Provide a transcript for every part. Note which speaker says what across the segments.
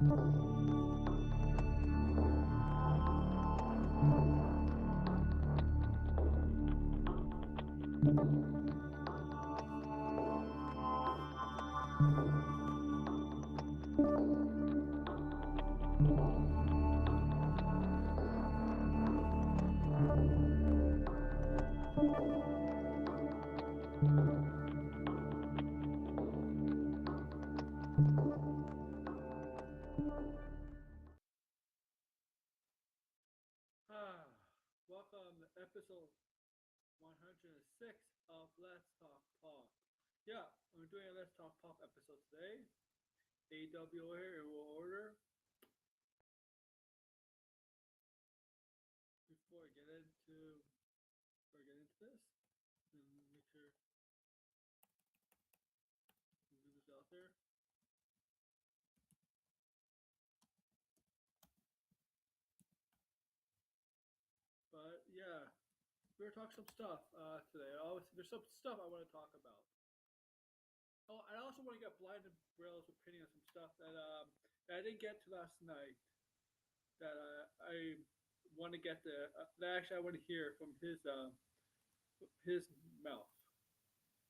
Speaker 1: Ah, welcome to episode 106 of Let's Talk Pop. Yeah, we're doing a Let's Talk Pop episode today. AW here in order. Before I get into this, and make sure we do this out there. But yeah, we're gonna talk some stuff today. Obviously, there's some stuff I want to talk about. Oh, I also want to get Blind and Braille's opinion on some stuff that I didn't get to last night. That I want to get that actually I want to hear from his mouth.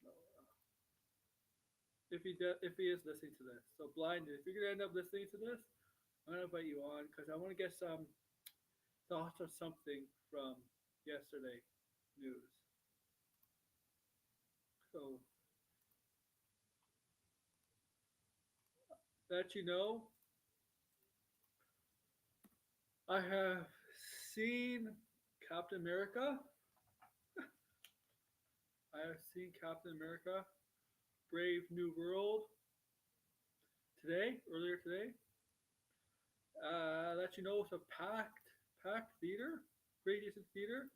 Speaker 1: So, if he is listening to this, so Blind, if you're gonna end up listening to this, I'm gonna invite you on because I want to get some thoughts on something from yesterday news. So that you know, I have seen Captain America. I have seen Captain America Brave New World earlier today. That you know it's a packed theater, pretty decent theater.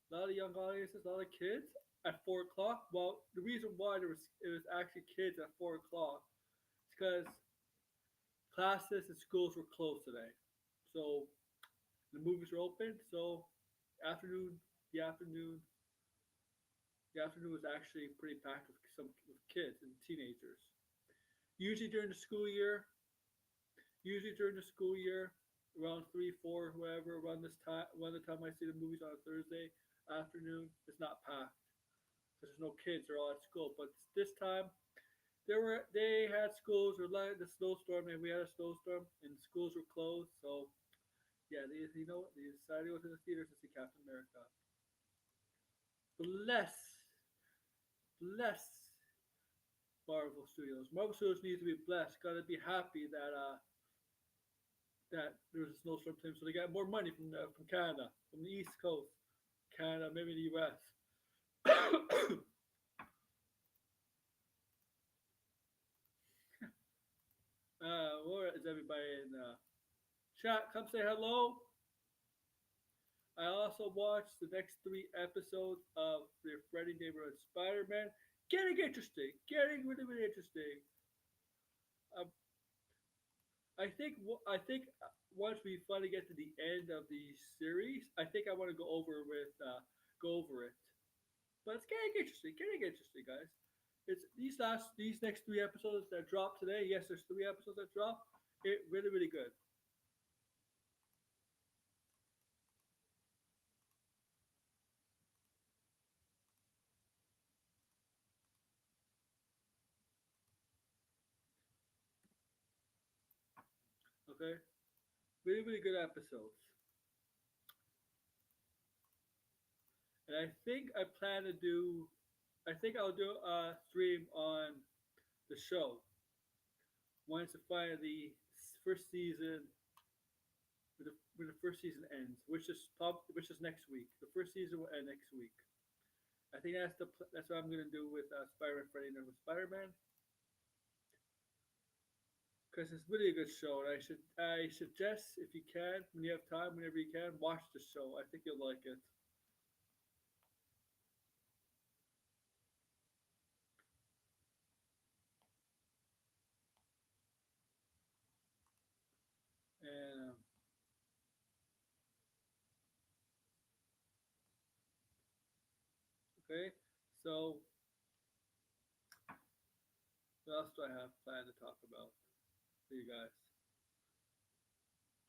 Speaker 1: A lot of young audiences, a lot of kids at 4 o'clock. Well, the reason why it was actually kids at 4 o'clock is because classes and schools were closed today. So the movies were open. So afternoon, the afternoon, the afternoon was actually pretty packed with kids and teenagers. Usually during the school year, usually during the school year, around 3, 4, whoever, around the time I see the movies on a Thursday afternoon, it's not packed because there's no kids; they're all at school. But this time, they had schools or like the snowstorm, and we had a snowstorm, and schools were closed. So yeah, they decided to go to the theaters to see Captain America. Bless, bless Marvel Studios. Marvel Studios needs to be blessed. Got to be happy that there was a snowstorm team, so they got more money from Canada, from the East Coast, Canada, maybe the U.S. Where is everybody in chat? Come say hello. I also watched the next 3 episodes of the Freddy Neighborhood Spider-Man. Getting interesting. Getting really, really interesting. Um, I think once we finally get to the end of the series, I think I want to go over it. But it's getting interesting, guys. It's these next 3 episodes that drop today. Yes, there's 3 episodes that drop. It really, really good. Okay, really, really good episodes. And I think I plan to do. I think I'll do a stream on the show once the first season when the first season ends, which is next week. The first season will end next week. I think that's what I'm gonna do with Spider-Man Freddy and with Spider-Man because it's really a good show. And I suggest if you can, when you have time, whenever you can, watch the show. I think you'll like it. And okay, so what else do I have planned to talk about for you guys?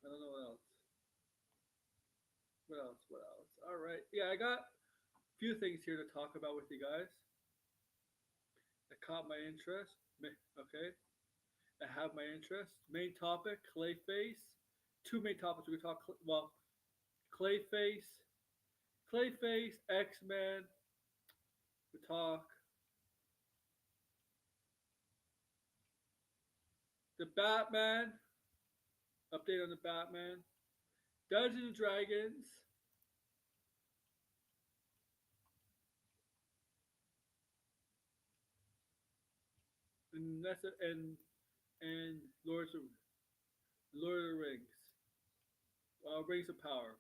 Speaker 1: I don't know what else. What else? What else? All right. Yeah, I got a few things here to talk about with you guys that caught my interest. Okay, that have my interest. Main topic: Clayface. Two main topics. We can talk. Well, Clayface, Clayface, X Men. We talk the Batman. Update on the Batman. Dungeons and Dragons. And that's it. And Lord of the Rings. Rings of Power.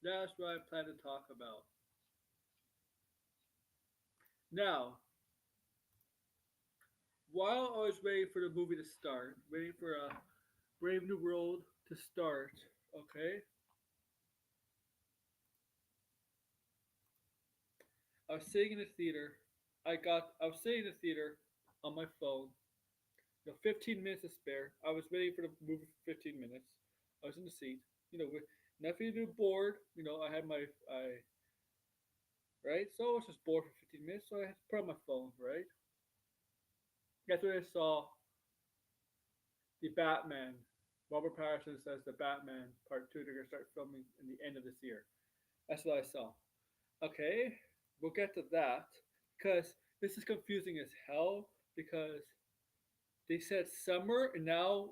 Speaker 1: That's what I plan to talk about. Now, while I was waiting for the movie to start, waiting for Brave New World to start, okay, I was sitting in the theater. I was sitting in the theater on my phone. 15 minutes to spare. I was waiting for the movie for 15 minutes. I was in the seat. With nothing to do, bored. I had I right. So I was just bored for 15 minutes. So I had to put on my phone. Right. That's when I saw the Batman. Robert Pattinson says the Batman Part Two. They're gonna start filming in the end of this year. That's what I saw. Okay, we'll get to that because this is confusing as hell because they said summer and now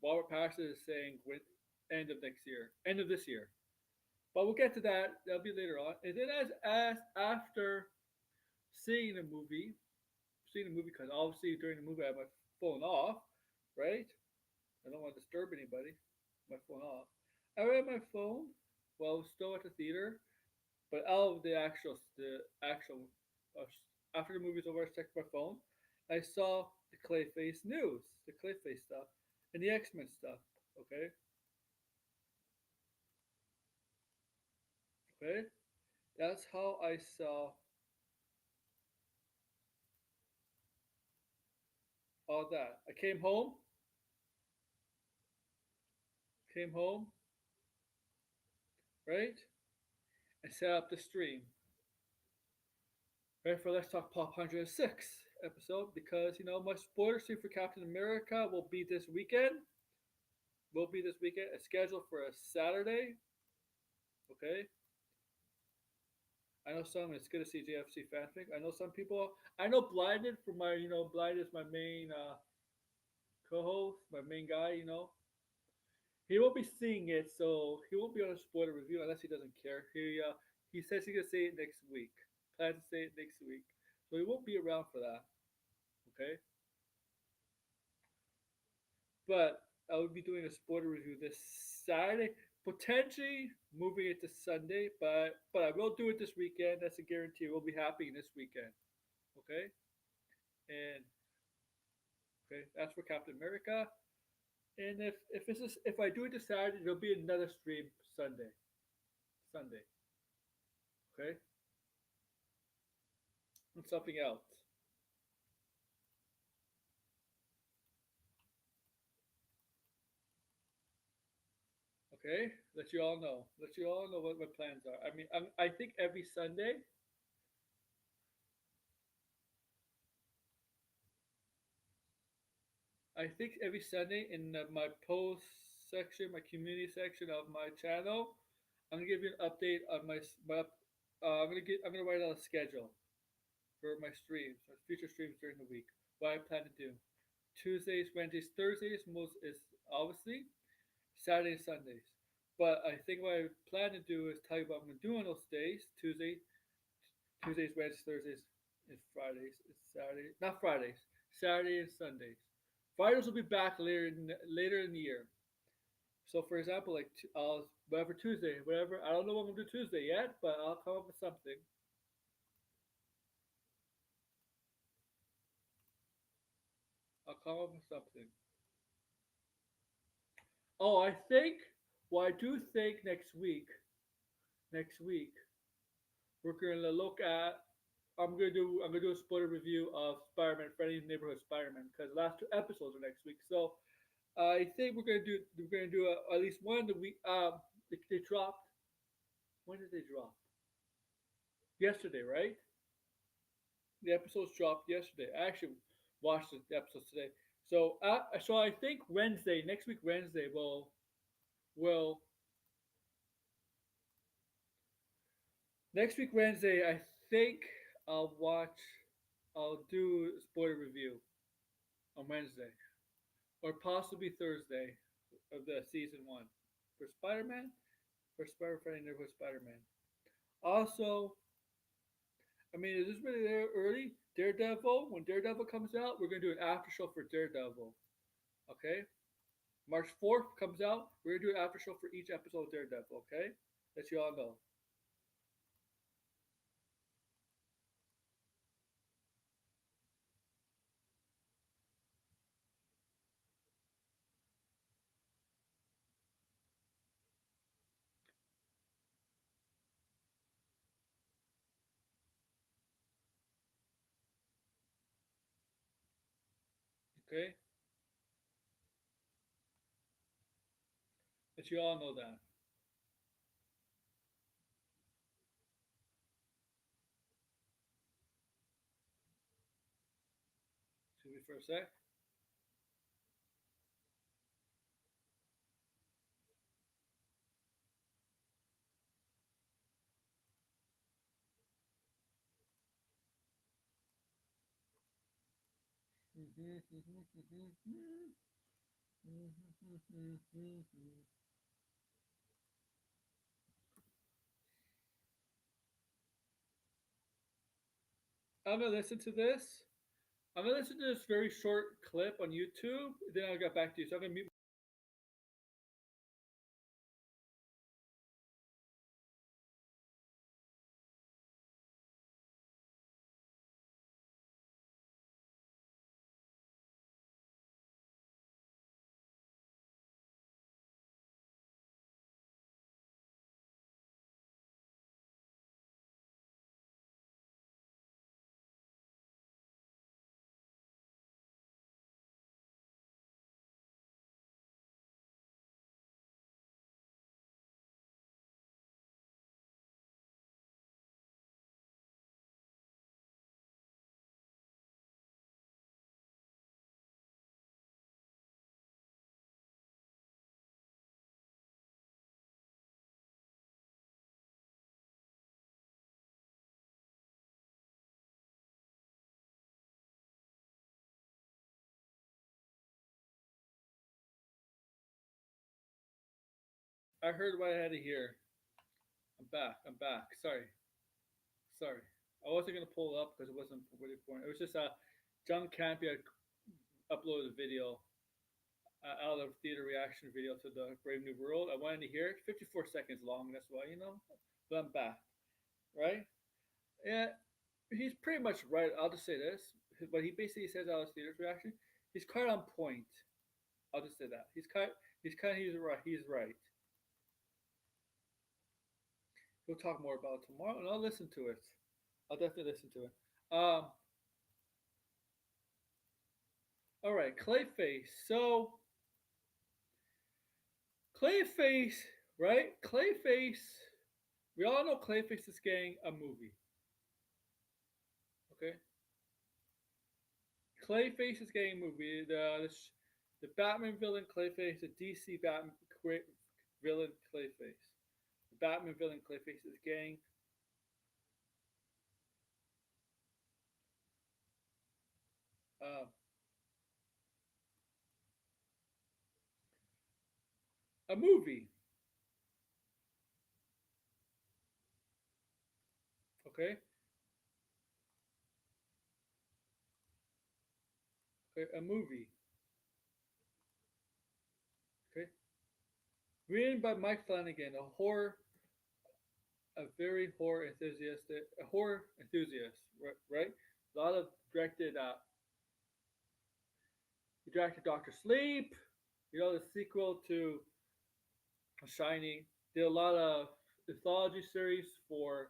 Speaker 1: Robert Pattinson is saying end of next year, end of this year. But we'll get to that. That'll be later on. And then as after seeing the movie, because obviously during the movie I have my phone off, right? I don't want to disturb anybody. My phone off. I read my phone while I was still at the theater, but out of the actual uh, after the movie's over, I checked my phone. I saw the Clayface news, the Clayface stuff, and the X Men stuff. Okay, okay, that's how I saw all that. I came home, right, and set up the stream. Right for Let's Talk Pop 106 episode because my spoiler stream for Captain America will be this weekend. It's scheduled for a Saturday. Okay, I know some. It's good to see JFC fanfic. I know some people. I know Blinded for my. Blinded is my main co-host, my main guy. He won't be seeing it, so he won't be on a spoiler review unless he doesn't care. He says he's gonna say it next week. Plans to say it next week, so he won't be around for that. Okay, but I will be doing a spoiler review this Saturday, potentially moving it to Sunday, but I will do it this weekend. That's a guarantee. It will be happening this weekend. Okay, and okay, that's for Captain America. And if I do it this Saturday, there'll be another stream Sunday. Sunday. Okay, and something else. Okay, let you all know. Let you all know what my plans are. I mean, I think every Sunday. I think every Sunday in my post section, my community section of my channel, I'm gonna give you an update on my. I'm gonna write out a schedule for my streams, my future streams during the week. What I plan to do. Tuesdays, Wednesdays, Thursdays most is obviously Saturdays, Sundays. But I think what I plan to do is tell you what I'm gonna do on those days. Tuesdays, Wednesdays, Thursdays, and Fridays. It's Saturday, not Fridays. Saturday and Sundays. Fridays will be back later in the year. So, for example, like whatever Tuesday, whatever. I don't know what I'm gonna do Tuesday yet, but I'll come up with something. I'll come up with something. Oh, I think. Well, I do think next week. Next week we're gonna look at I'm gonna do a spoiler review of Spider-Man, Freddy's Neighborhood Spider-Man, because the last two episodes are next week. So I think we're gonna do at least one of the week. They dropped. When did they drop? Yesterday, right? The episodes dropped yesterday. I actually watched the episodes today. So I think Wednesday, next week Wednesday, will next week Wednesday. I think I'll watch. I'll do a spoiler review on Wednesday, or possibly Thursday of the season one for Spider-Man, for Spider-Man Neighborhood Spider-Man. Also, I mean, is this really there early? Daredevil. When Daredevil comes out, we're gonna do an after show for Daredevil. Okay. March 4th comes out. We're gonna do an after show for each episode of Daredevil. Okay. That you all know. Okay. That you all know that. Excuse me for a sec. I'm gonna listen to this. I'm gonna listen to this very short clip on YouTube. Then I'll get back to you. So I'm gonna mute. I heard what I had to hear. I'm back. I'm back. Sorry. Sorry. I wasn't gonna pull it up because it wasn't really important. It was just John Campy had uploaded a video out of theater reaction video to the Brave New World. I wanted to hear it. 54 seconds long. That's why, you know. But I'm back. Right? Yeah. He's pretty much right. I'll just say this. What he basically says out of theater's reaction, he's quite on point. I'll just say that. He's right. He's right. We'll talk more about it tomorrow, and I'll listen to it. I'll definitely listen to it. All right, Clayface. So Clayface, right? Clayface. We all know Clayface is getting a movie. Okay, Clayface is getting a movie. The Batman villain Clayface, the DC Batman villain Clayface. The Batman villain Clayface is getting uh, a movie. Okay, okay, a movie. Okay, written by Mike Flanagan, a very horror enthusiast, right? A lot of directed. He directed Doctor Sleep. You know, the sequel to Shining. Did a lot of anthology series for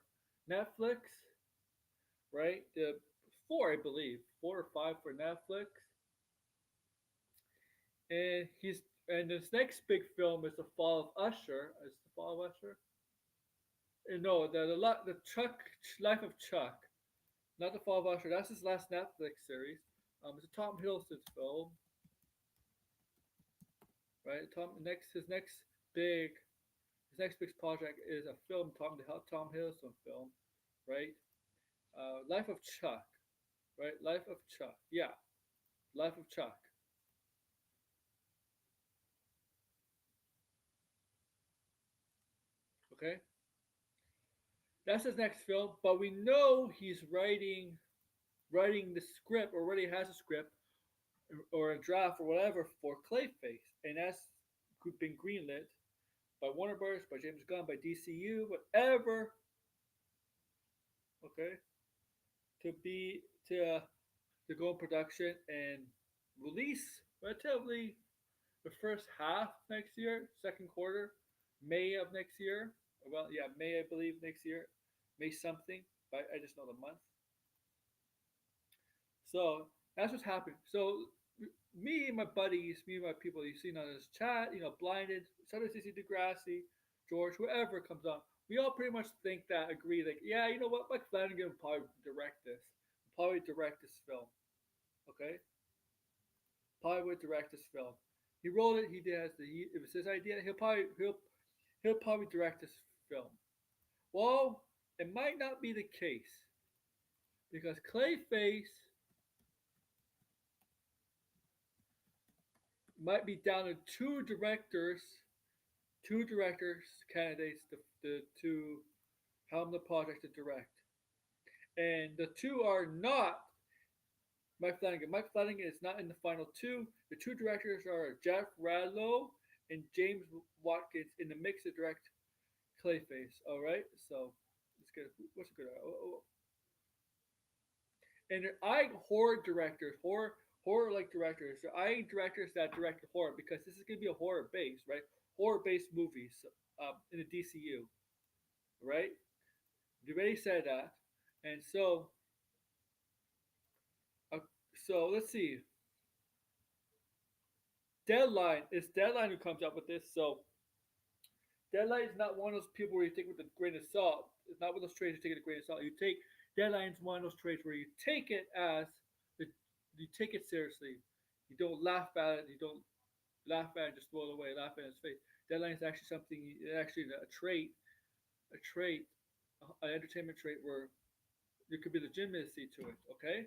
Speaker 1: Netflix. right? The four, I believe, four or five for Netflix, and his next big film is the Fall of Usher. Is the Fall of Usher? No, the Chuck Life of Chuck, not the Fall of Usher. That's his last Netflix series. It's a Tom Hiddleston film, right? Big his next big project is a film, Tom Hiddleston film, right? Life of Chuck, right? Life of Chuck, yeah, Life of Chuck. Okay, that's his next film. But we know he's writing the script, or already has a script or a draft or whatever for Clayface, and that's been greenlit by Warner Bros., by James Gunn, by DCU, whatever. Okay, to be to go in production and release relatively the first half next year, second quarter, May of next year. Well, yeah, May I believe next year, May something, but I just know the month. So that's what's happening. So me and my buddies, me and my people you seen on this chat, blinded, sometimes you see Degrassi, George, whoever comes on, we all pretty much think that agree, like, yeah, you know what, Mike Flanagan will probably direct this, probably direct this film, okay? Probably would direct this film. He wrote it. He did. It was his idea. He'll probably direct this film. Well, it might not be the case because Clayface might be down to two directors candidates to helm the project to direct, and the two are not Mike Flanagan. Mike Flanagan is not in the final two. The two directors are Jeff Radlow and James Watkins in the mix to direct Clayface. All right, so let's get what's a good. And they're eyeing horror directors, horror like directors. They're eyeing directors that direct horror because this is going to be a horror base, right? Horror based movies in the DCU, right? They already said that, and uh, so let's see. Deadline who comes up with this. So Deadline is not one of those people where you take with a grain of salt. It's not one of those trades you take it with a grain of salt. You take Deadline's one of those trades where you take it as the, you take it seriously. You don't laugh at it. You don't laugh at it and just throw it away. Laugh at its face. Deadline is actually something. Actually a trait, an entertainment trait where there could be legitimacy to it. Okay,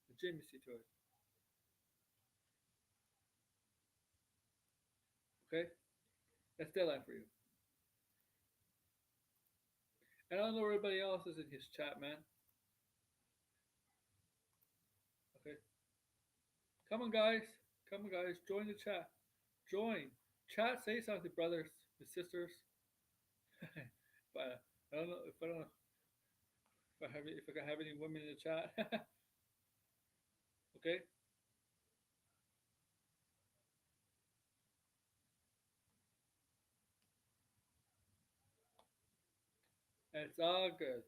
Speaker 1: legitimacy to it. Okay, that's Deadline for you. And I don't know where everybody else is in his chat, man. Okay, come on, guys. Come on, guys. Join the chat. Join. Chat. Say something, brothers and sisters. But I don't know if I don't know if I can have any women in the chat. Okay, and it's all good.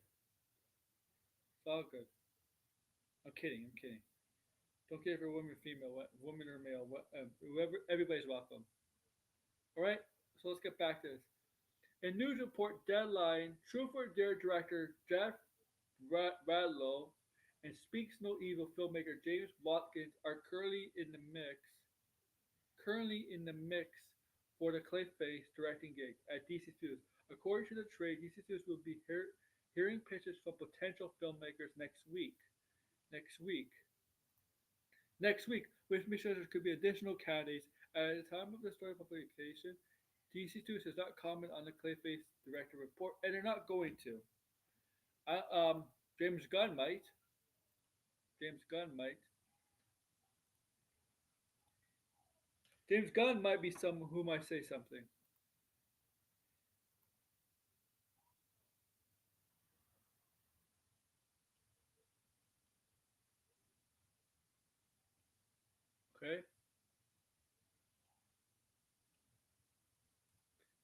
Speaker 1: It's all good. I'm kidding. I'm kidding. Don't care if you're woman, female, woman or male. Whoever, everybody's welcome. All right. So let's get back to this. In news report deadline, True for Dare director Jeff Radlow and Speaks No Evil filmmaker James Watkins are currently in the mix for the Clayface directing gig at DC Studios. According to the trade, DC Studios will be hearing pitches from potential filmmakers next week. Next week. Next week, which means there could be additional candidates. At the time of the story publication, DC Studios does not comment on the Clayface director report, and they're not going to. Uh, um, James Gunn might. James Gunn might. James Gunn might be someone who might say something. Okay,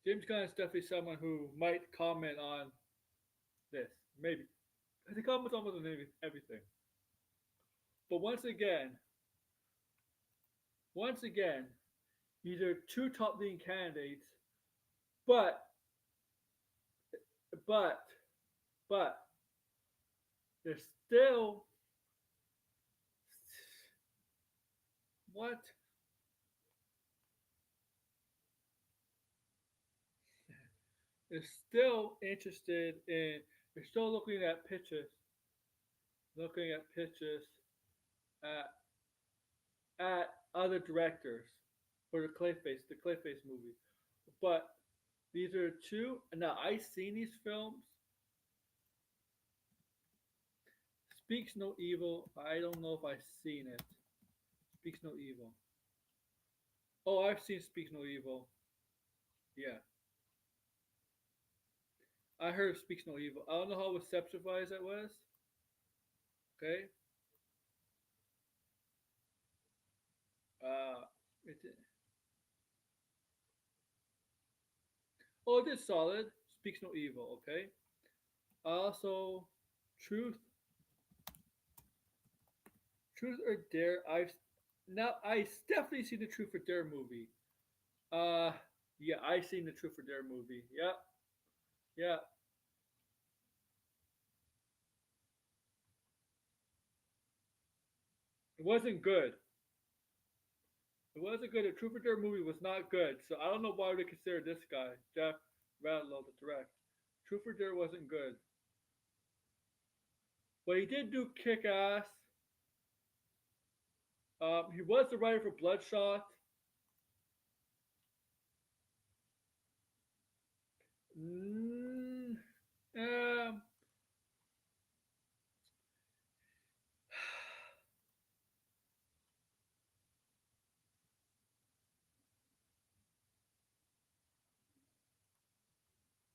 Speaker 1: James Gunn is definitely someone who might comment on this. Maybe. He comments almost on everything. But once again, these are two top leading candidates, but but but there's still what is still interested in. They're still looking at pitches at other directors for the Clayface movie. But these are two. Now I've seen these films. Speaks No Evil. I don't know if I've seen it. Speaks No Evil. Oh, I've seen Speaks No Evil. Yeah, I heard Speaks No Evil. I don't know how receptivized that was. Okay. Uh, it did. Oh, it did solid. Speaks No Evil. Okay. Also, Truth, Truth or Dare. I definitely seen the Truth or Dare movie. Uh, yeah, I seen the Truth or Dare movie. Yeah, yeah. It wasn't good. It wasn't good. The Truth or Dare movie was not good. So I don't know why they consider this guy Jeff Radlow to direct. Truth or Dare wasn't good, but he did do Kick Ass. He was the writer for Bloodshot. Mm, um,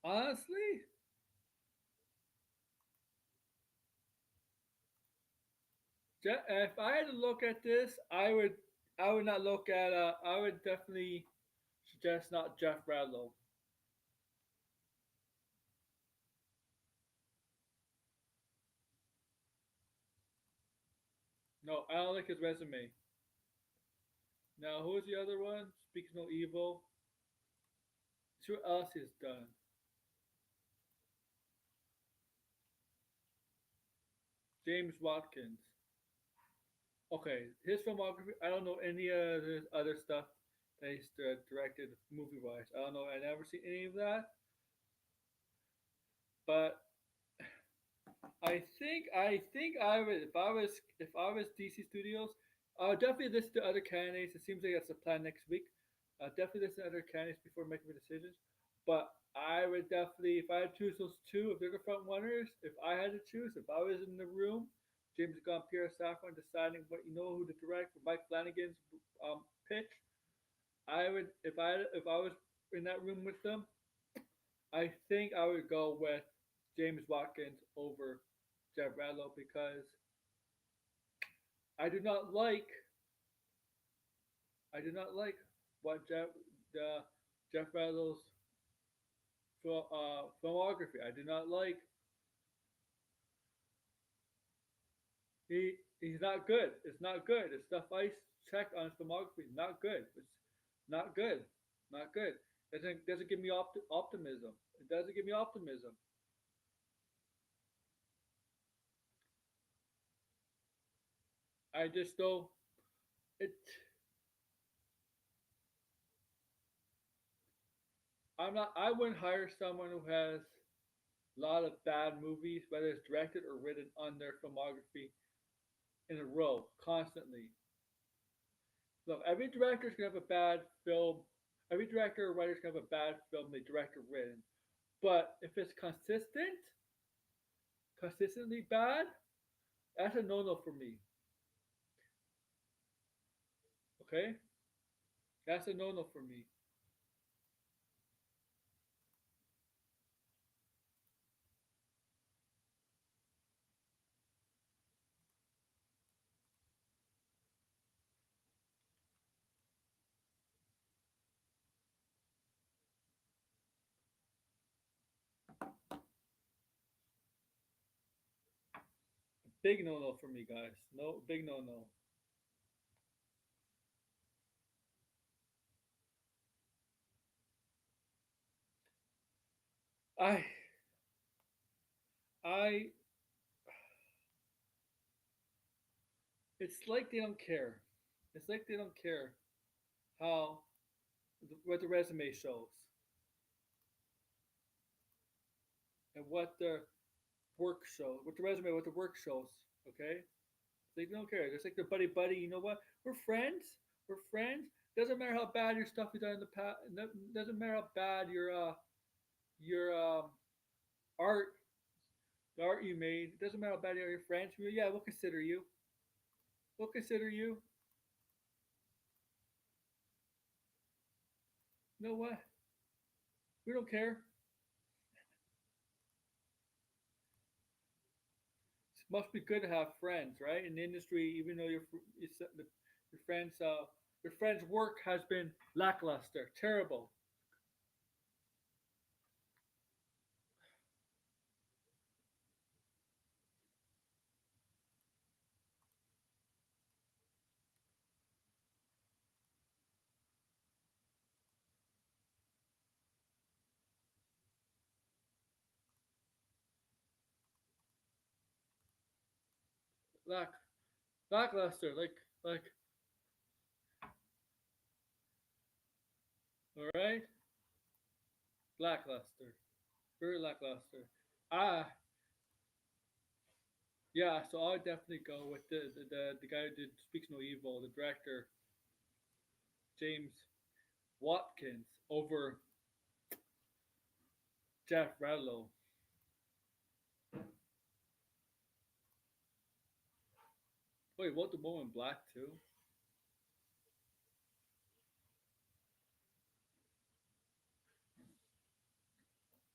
Speaker 1: honestly, if I had to look at this, I would not look at. I would definitely suggest not Jeff Radlow. No, I don't like his resume. Now, who's the other one? Speaks No Evil. See what else he's done. James Watkins. Okay, his filmography. I don't know any of his other stuff that he's directed movie wise. I don't know. I never seen any of that. But I think I would if I was DC Studios, I would definitely listen to other candidates. It seems like that's the plan next week. Definitely listen to other candidates before making my decisions. But I would definitely, if I had to choose those two, if they're the front runners, if I had to choose, if I was in the room, James Gunn, Pierre Safran deciding what who to direct for Mike Flanagan's pitch, I would if I was in that room with them, I think I would go with James Watkins over Jeff Radlow because I do not like I do not like what Jeff Radlow's filmography. I do not like he's not good. It's not good. The stuff I checked on his filmography, not good. It's not good. Not good. Doesn't give me optimism. It doesn't give me optimism. I just don't. It. I'm not. I wouldn't hire someone who has a lot of bad movies, whether it's directed or written on their filmography in a row, constantly. Look, every director's gonna have a bad film. Every director or writer's gonna have a bad film they direct or written. But if it's consistently bad, that's a no-no for me. Okay, that's a no-no for me. Big no no for me, guys. No, big no no. I I it's like they don't care. It's like they don't care how what the resume shows and what the work shows, what the resume, what the work shows. Okay, they don't care. It's like the buddy buddy. You know what? We're friends. We're friends. Doesn't matter how bad your stuff is done in the past. Doesn't matter how bad your art, the art you made. It doesn't matter how bad your friends. Yeah, we'll consider you. We'll consider you. You know what? We don't care. It must be good to have friends, right? In the industry, even though your friends' work has been lackluster, terrible, lack lackluster, like all right, lackluster, very lackluster. Ah, yeah. So I would definitely go with the guy who did Speaks No Evil, the director James Watkins over Jeff Radlow. Wait, what the Woman in Black too?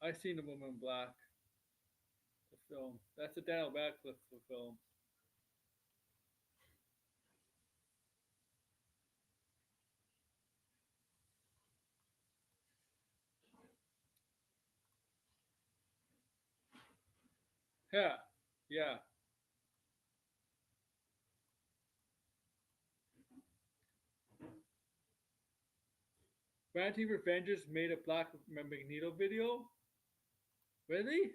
Speaker 1: I seen the Woman in Black, the film. That's a Daniel Radcliffe film. Yeah, yeah. Vanity Revengers made a Black Magneto video. Really?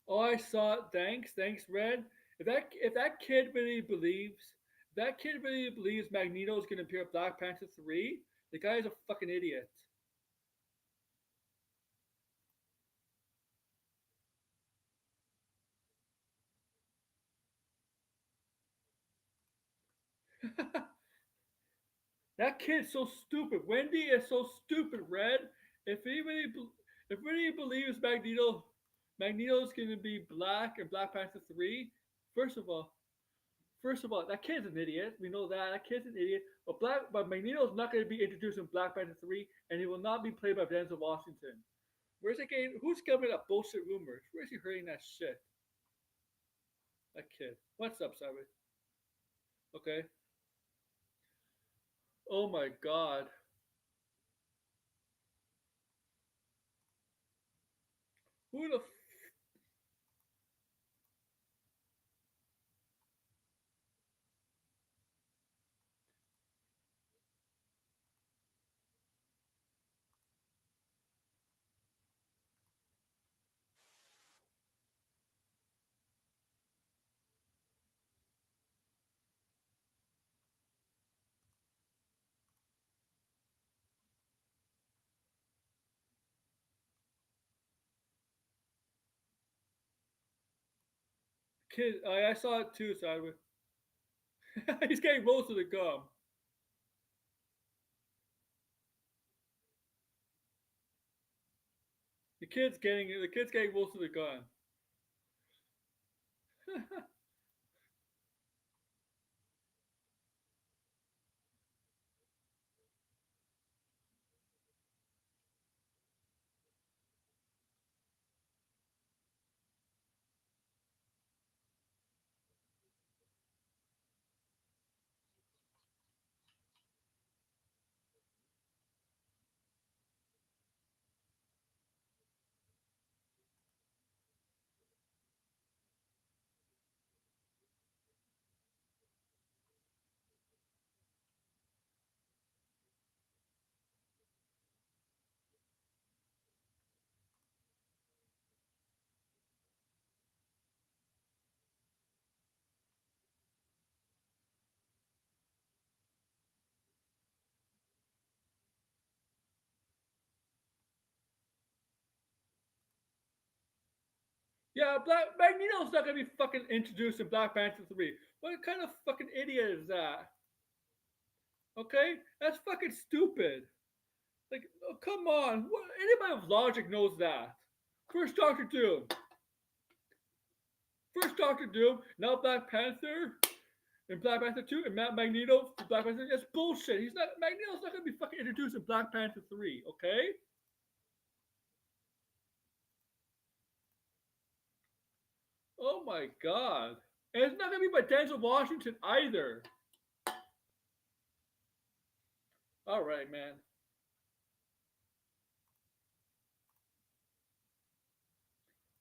Speaker 1: Oh, I saw it. Thanks, Red. If that kid really believes, if that kid really believes Magneto is going to appear in Black Panther 3, the guy is a fucking idiot. That kid's so stupid. Wendy is so stupid, Red. If he really, if really believes Magneto's going to be black in Black Panther 3, first of all, First of all, that kid's an idiot. We know that. That kid's an idiot. But Magneto's not going to be introduced in Black Panther 3, and he will not be played by Denzel Washington. Where's it getting? Who's coming up bullshit rumors? Where's he hearing that shit? That kid. What's up, Simon? Okay. Oh my god. Who the kid? I saw it too, Simon. He's getting most of the gum. The kid's getting most of the gum. Yeah, Black Magneto's not gonna be fucking introduced in Black Panther 3. What kind of fucking idiot is that? Okay? That's fucking stupid. Like, oh, come on. What, anybody with logic knows that. First Doctor Doom. First Doctor Doom, now Black Panther, and Black Panther 2, and Matt Magneto for Black Panther. That's bullshit. He's not Magneto's not gonna be fucking introduced in Black Panther 3, okay? Oh my god. And it's not gonna be by Denzel Washington either. Alright, man.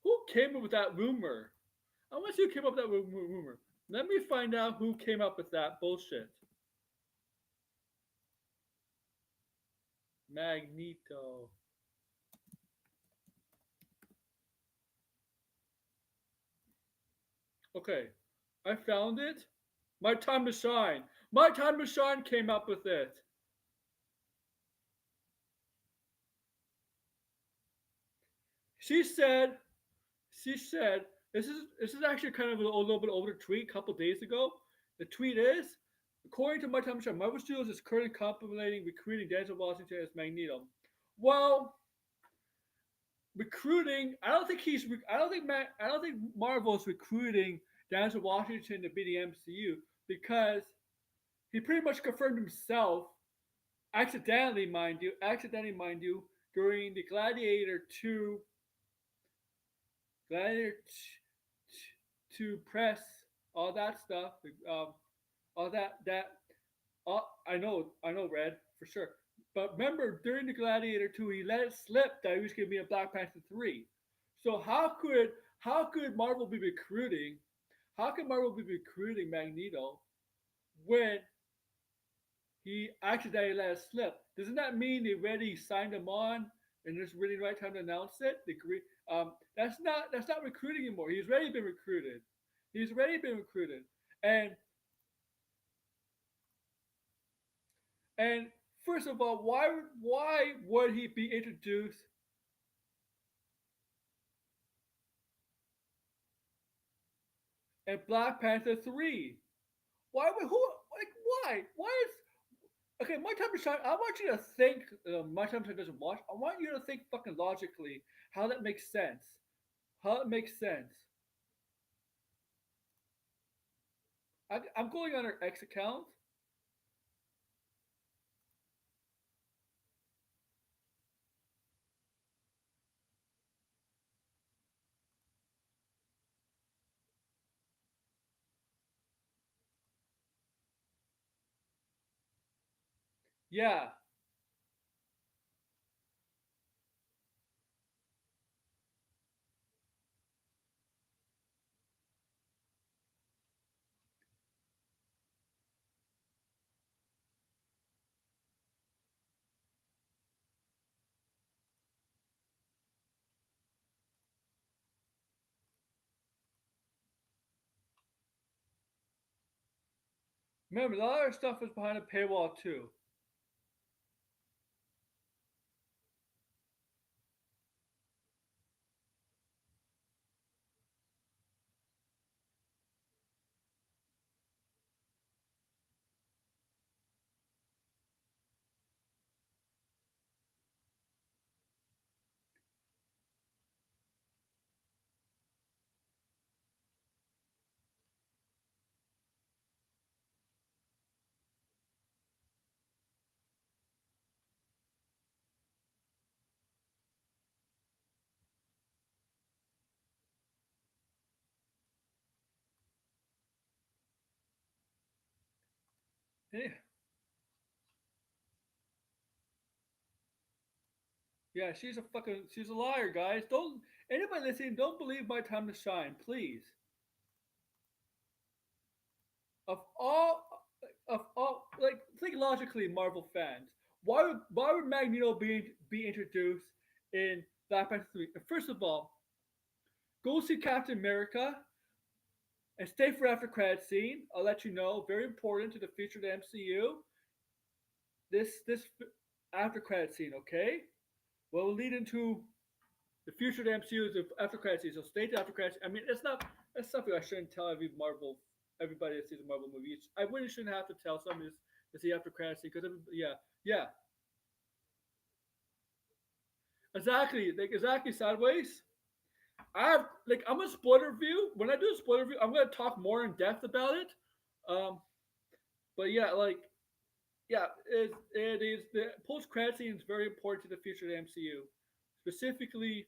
Speaker 1: Who came up with that rumor? I want to see who came up with that rumor. Let me find out who came up with that bullshit. Magneto. Okay, I found it. My Time to Shine. My Time to Shine came up with it. She said, she said, this is actually kind of a little bit older tweet, a couple days ago. The tweet is, according to My Time to Shine, Marvel Studios is currently contemplating recruiting Denzel Washington as Magneto. Well, recruiting. I don't think he's. I don't think I don't think Marvel's recruiting Denzel Washington to be the MCU because he pretty much confirmed himself, accidentally, mind you, during the Gladiator to press all that stuff, all that. I know, Red for sure. But remember, during the Gladiator 2, he let it slip that he was going to be in Black Panther 3. So how could Marvel be recruiting? How can Marvel be recruiting Magneto when he accidentally let it slip? Doesn't that mean they already signed him on and it's really the right time to announce it? That's not recruiting anymore. He's already been recruited. He's already been recruited, and and first of all, why would he be introduced in Black Panther 3? Why would who like why? Why is okay? My time to shine. I want you to think. My time to shine doesn't watch. I want you to think fucking logically how that makes sense. How it makes sense. I'm going on her X account. Yeah. Remember, a lot of our stuff is behind a paywall too. Yeah, yeah, she's a liar, guys. Don't anybody listening, don't believe my time to shine, please. Of all like think logically, Marvel fans. Why would Magneto be introduced in Black Panther 3? First of all, go see Captain America and stay for after credit scene. I'll let you know. Very important to the future of the MCU. This after credit scene, okay? Well, will lead into The future of the MCU is the after credits scene. So stay to after credits. I mean, it's not that's something I shouldn't tell everybody that sees a Marvel movie. I wouldn't shouldn't have to tell somebody to see after credits scene because yeah, yeah, exactly, like exactly sideways. I'm a spoiler review. When I do a spoiler review, I'm gonna talk more in depth about it. Um, but yeah, yeah, it is the post credit scene is very important to the future of the MCU. Specifically,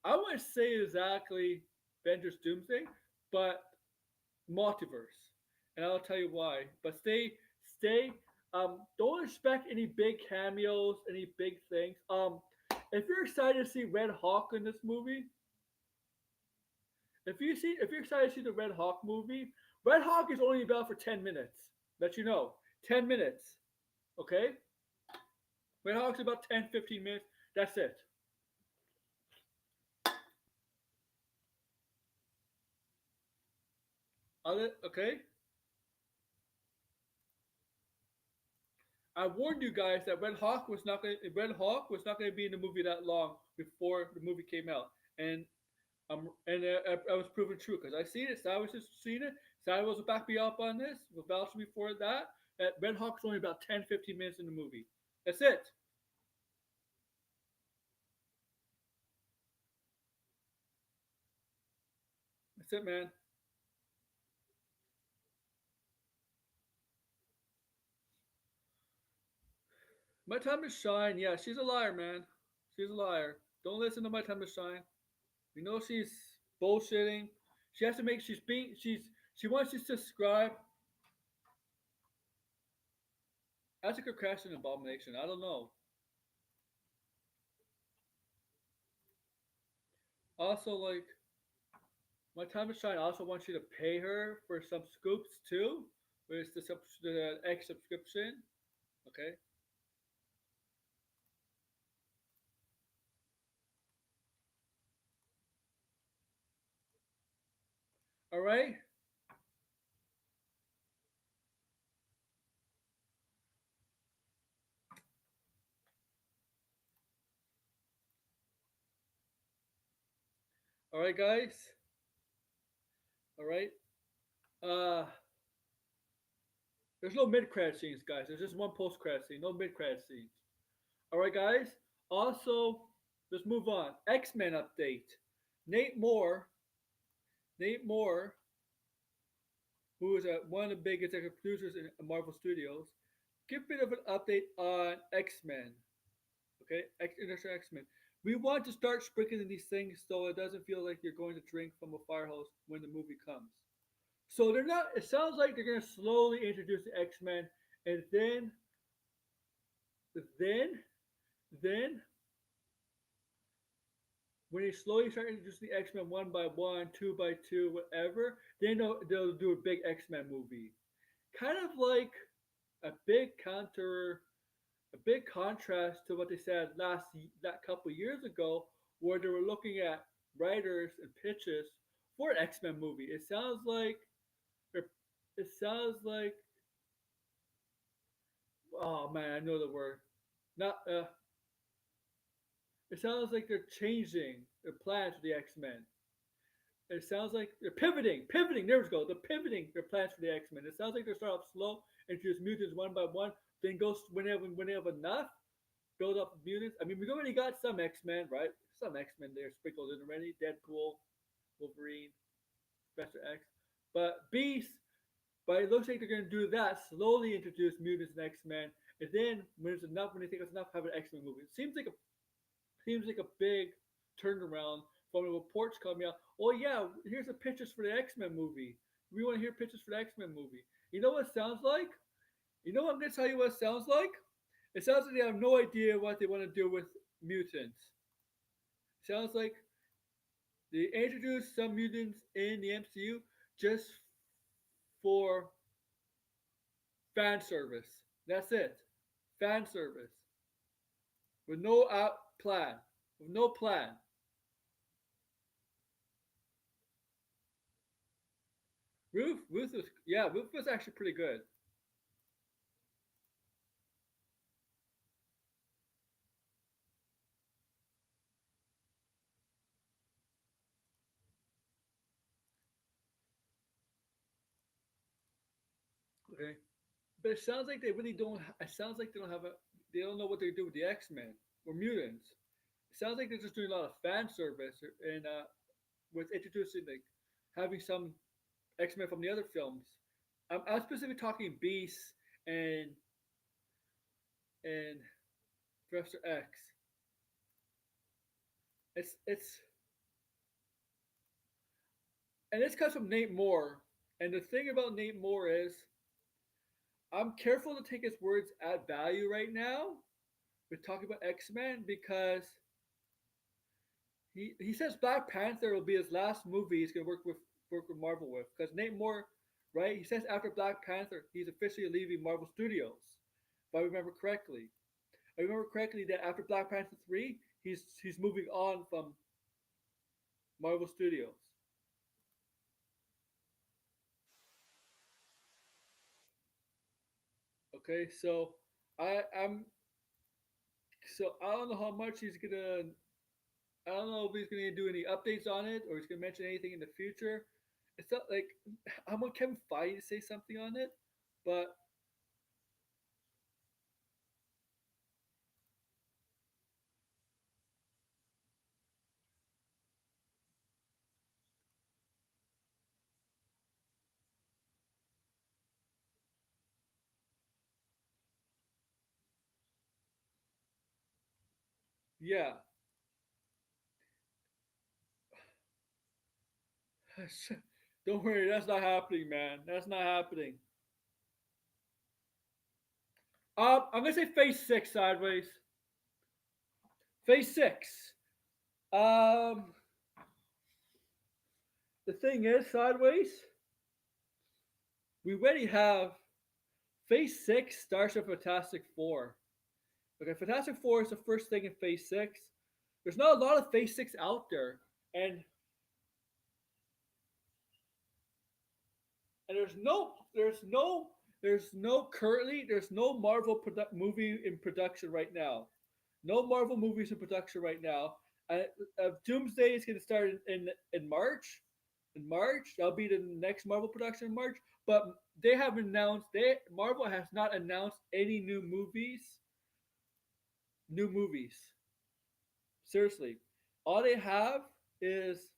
Speaker 1: I wouldn't say exactly Avengers Doomsday, but multiverse, and I'll tell you why. But stay. Don't expect any big cameos, any big things. If you're excited to see Red Hawk in this movie, if you're excited to see the Red Hawk movie, Red Hawk is only about for 10 minutes. Let you know, 10 minutes. Okay, Red Hawk's about 10, 15 minutes. That's it. Okay, I warned you guys that Red Hawk was not going to be in the movie that long before the movie came out, and I was proven true because I seen it. Sally was just seen it. Sally was back me up on this. Was vouching before that. That Red Hawk's only about 10, 15 minutes in the movie. That's it. That's it, man. My time to shine. Yeah, she's a liar, man. She's a liar. Don't listen to my time to shine. You know she's bullshitting. She has to make. She wants to subscribe. That's a Kardashian abomination. I don't know. Also, like my time to shine. Also wants you to pay her for some scoops too. Where it's the X subscription. Okay. All right. All right, guys. All right. Uh, there's no mid credit scenes, guys. There's just one post credit scene. No mid credit scenes. All right, guys. Also, let's move on. X Men update. Nate Moore. Nate Moore, who is one of the big executive producers in Marvel Studios, give a bit of an update on X Men. Okay, International X Men. We want to start sprinkling these things so it doesn't feel like you're going to drink from a fire hose when the movie comes. So they're not. It sounds like they're going to slowly introduce the X Men, and then, then when they slowly start introducing the X Men one by one, two by two, whatever, then they'll do a big X Men movie. Kind of like a big counter, a big contrast to what they said that couple years ago, where they were looking at writers and pitches for an X Men movie. It sounds like oh man, I know the word. Not It sounds like they're changing their plans for the X Men. It sounds like they're pivoting. There we go. They're pivoting their plans for the X Men. It sounds like they start off slow, introduce mutants one by one, then go when they have enough, build up mutants. I mean, we've already got some X Men, right? Some X Men there sprinkled in already. Deadpool, Wolverine, Professor X, but Beast. But it looks like they're going to do that. Slowly introduce mutants and X Men, and then when it's enough, when they think it's enough, have an X Men movie. It seems like a big turnaround from the reports coming out. Oh yeah, here's the pitches for the X Men movie. We want to hear pitches for the X Men movie. You know what it sounds like? You know what I'm gonna tell you what it sounds like? It sounds like they have no idea what they want to do with mutants. It sounds like they introduced some mutants in the MCU just for fan service. That's it. Fan service. With no out plan. With no plan. Ruth was actually pretty good. Okay, but it sounds like they really don't. It sounds like they don't have a. They don't know what they do with the X Men or mutants. It sounds like they're just doing a lot of fan service and with introducing like having some X Men from the other films. I'm specifically talking Beast and and Professor X. It's and this comes from Nate Moore. And the thing about Nate Moore is, I'm careful to take his words at value right now with talking about X Men because he says Black Panther will be his last movie he's gonna work with Marvel with because Nate Moore, right? He says after Black Panther he's officially leaving Marvel Studios. If I remember correctly, I remember correctly that after Black Panther 3, he's moving on from Marvel Studios. Okay, so I'm I don't know how much he's gonna. I don't know if he's gonna do any updates on it or he's gonna mention anything in the future. It's not like I want Kevin Feige to say something on it, but yeah, don't worry, that's not happening, man. That's not happening. I'm gonna say Phase Six sideways. Phase Six. Um, the thing is, sideways. We already have Phase Six starts with Fantastic Four. Okay, Fantastic Four is the first thing in Phase Six. There's not a lot of Phase Six out there, and and there's no Marvel movie in production right now. No Marvel movies in production right now. Doomsday is going to start in March. In March, that'll be the next Marvel production in March. But they haven't announced. They Marvel has not announced any new movies. New movies. Seriously, all they have is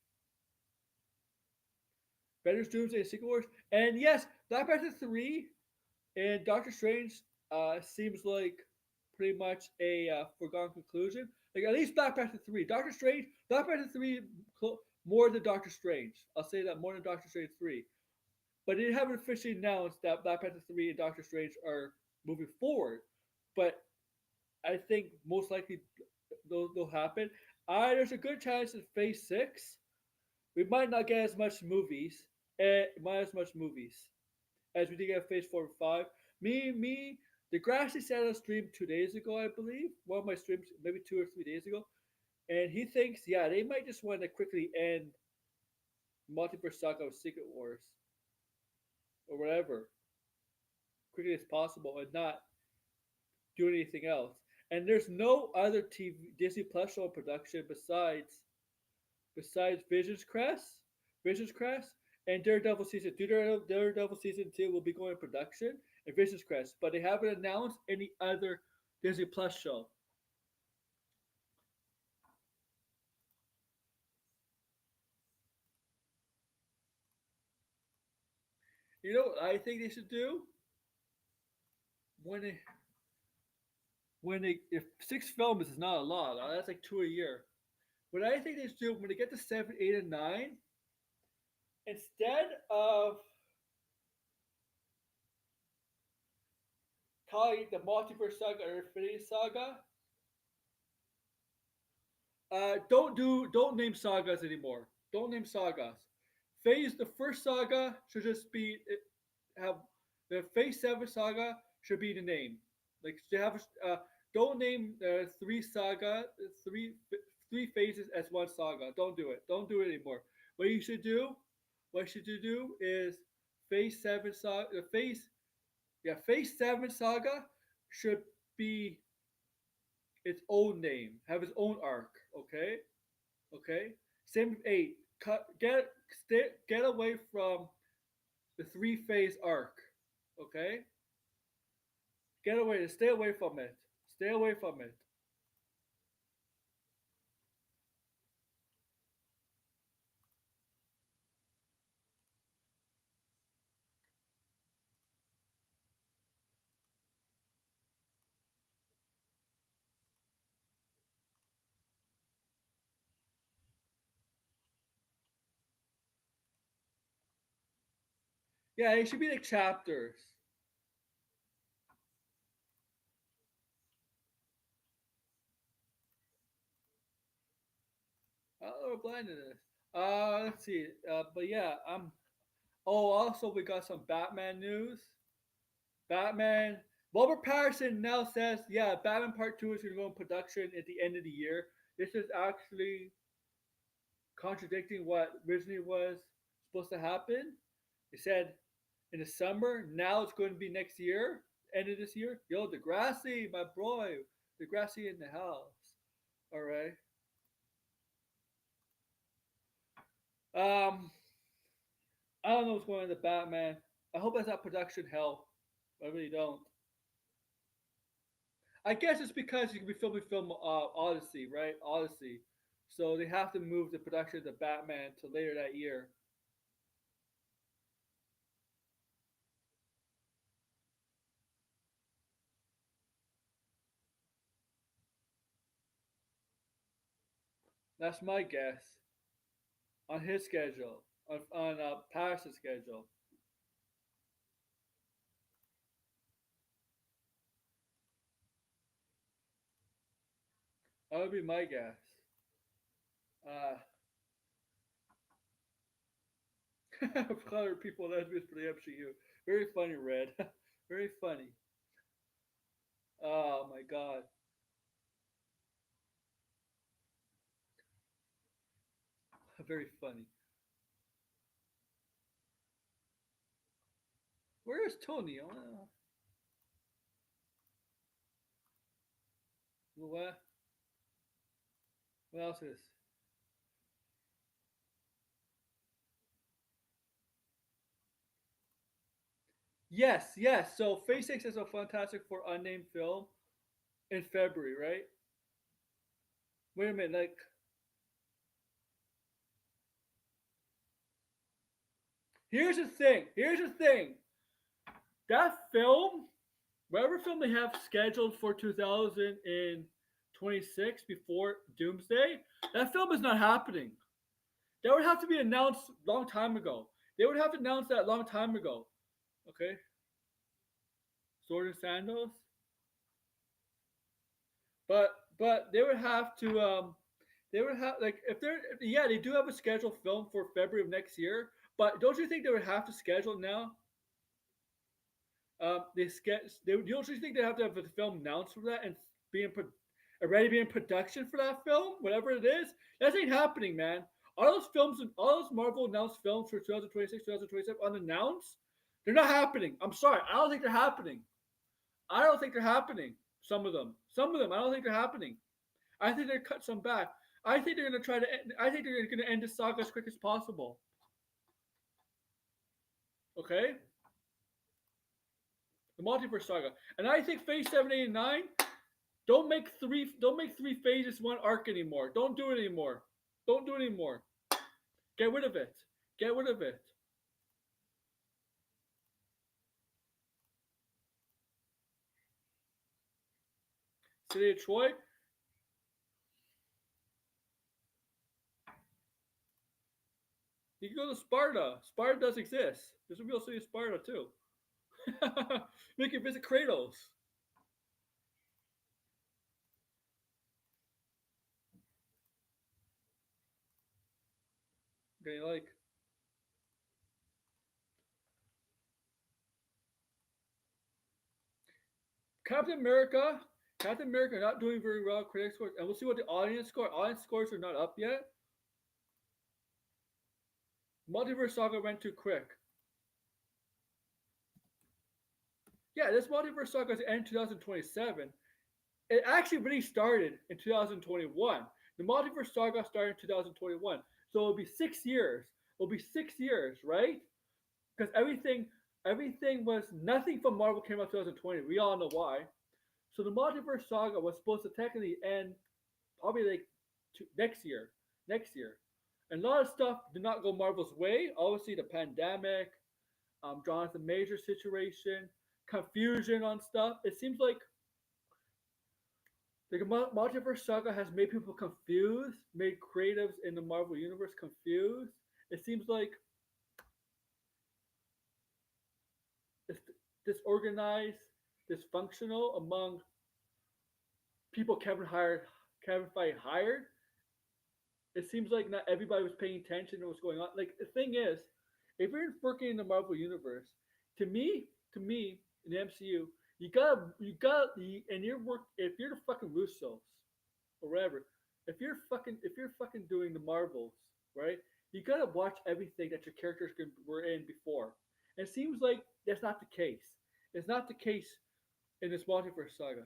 Speaker 1: Avengers Doomsday and Secret Wars. And yes, Black Panther 3 and Doctor Strange seems like pretty much a foregone conclusion. Like at least Black Panther 3. Black Panther 3 more than Doctor Strange. I'll say that more than Doctor Strange 3. But they haven't officially announced that Black Panther 3 and Doctor Strange are moving forward. But I think most likely they'll happen. There's a good chance in Phase 6 we might not get as much movies, might as much movies as we did get Phase 4 and 5. The Grassy Santa streamed 2 days ago, I believe. One of my streams, maybe 2 or 3 days ago. And he thinks, yeah, they might just want to quickly end Multiverse Saga of Secret Wars or whatever, quickly as possible, and not do anything else. And there's no other TV Disney Plus show in production besides Vision's Crest, and Daredevil season 2. Daredevil season 2 will be going in production, and Vision's Crest, but they haven't announced any other Disney Plus show. You know what I think they should do when they if 6 films is not a lot, that's like 2 a year. What I think they should do when they get to 7, 8, and 9, instead of calling it the Multiverse Saga or Infinity Saga, don't name sagas anymore. Don't name sagas. Phase the first saga should just be have the Phase 7 saga should be the name. Like to have don't name three three phases as one saga. Don't do it. Don't do it anymore. What you should do, what should you do is Phase 7 saga. Phase 7 saga should be its own name, have its own arc. Okay, okay. Same with 8. Get away from the 3 phase arc. Okay, get away. Stay away from it. Stay away from it. Yeah, it should be like chapters. I don't know what blind it is. Let's see. But yeah, I'm. Oh, also we got some Batman news. Batman. Robert Patterson now says, yeah, Batman Part Two is going to go in production at the end of the year. This is actually contradicting what originally was supposed to happen. They said in the summer. Now it's going to be next year, end of this year. Yo, Degrassi, my boy, Degrassi in the house. All right. Um, I don't know what's going on with the Batman. I hope that's not production hell. I really don't. I guess it's because you can be filming film Odyssey, right? Odyssey. So they have to move the production of the Batman to later that year. That's my guess on his schedule, on Paris' schedule. That would be my guess. Uh, Color people lesbians for the MCU. Very funny, Red. Very funny. Oh my god. Very funny. Where is Tony? What? What else is? Yes, yes. So Phase 6 is a Fantastic Four unnamed film in February, right? Wait a minute, like, here's the thing. Here's the thing. That film, whatever film they have scheduled for 2026 before Doomsday, that film is not happening. That would have to be announced a long time ago. They would have to announce that a long time ago. Okay, Sword and Sandals. But they would have to they would have like if they're yeah they do have a scheduled film for February of next year. But don't you think they would have to schedule now? They don't you think they have to have the film announced for that and be in already be in production for that film, whatever it is? That ain't happening, man. All those films and all those Marvel announced films for 2026, 2027 unannounced, they're not happening. I'm sorry, I don't think they're happening. I don't think they're happening. Some of them, I don't think they're happening. I think they're cut some back. I think they're gonna try to. I think they're gonna end the saga as quick as possible. Okay, the multiverse saga, and I think Phase 7, 8, and 9 don't make three. Don't make three phases one arc anymore. Don't do it anymore. Don't do it anymore. Get rid of it. Get rid of it. City of Troy. You can go to Sparta. Sparta does exist. There's a real city of Sparta too. We can visit Kratos. Okay, like Captain America. Captain America not doing very well. Critics scores, and we'll see what the audience score. Audience scores are not up yet. Multiverse Saga went too quick. Yeah, this Multiverse Saga is end 2027. It actually really started in 2021. The Multiverse Saga started in 2021, so it'll be 6 years. It'll be 6 years, right? Because everything, everything was nothing from Marvel came out 2020. We all know why. So the multiverse saga was supposed to technically end probably like next year, next year, and a lot of stuff did not go Marvel's way. Obviously, the pandemic, Jonathan Major situation, confusion on stuff. It seems like the multiverse saga has made people confused, made creatives in the Marvel universe confused. It seems like it's disorganized, dysfunctional among people Kevin Feige hired. It seems like not everybody was paying attention to what's going on. Like the thing is, if you're working in the Marvel universe, to me, in the MCU, and you're work. If you're the fucking Russos or whatever, if you're fucking doing the Marvels, right? You gotta watch everything that your characters were in before. And it seems like that's not the case. It's not the case in this multiverse saga.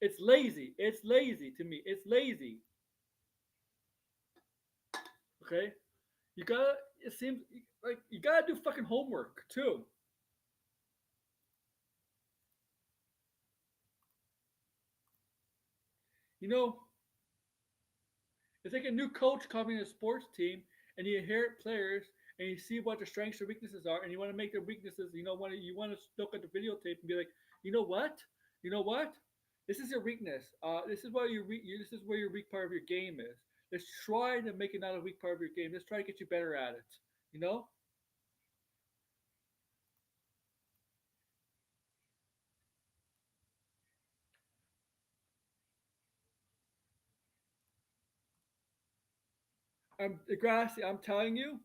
Speaker 1: It's lazy. It's lazy to me. It's lazy. Okay, you gotta. It seems like you gotta do fucking homework too. You know, it's like a new coach coming in a sports team, and you inherit players, and you see what their strengths or weaknesses are, and you want to make their weaknesses. You want to look at the videotape and be like, you know what, you know what, this is your weakness. This is where this is where your weak part of your game is. Let's try to make it not a weak part of your game. Let's try to get you better at it. You know, Degrassi, I'm telling you,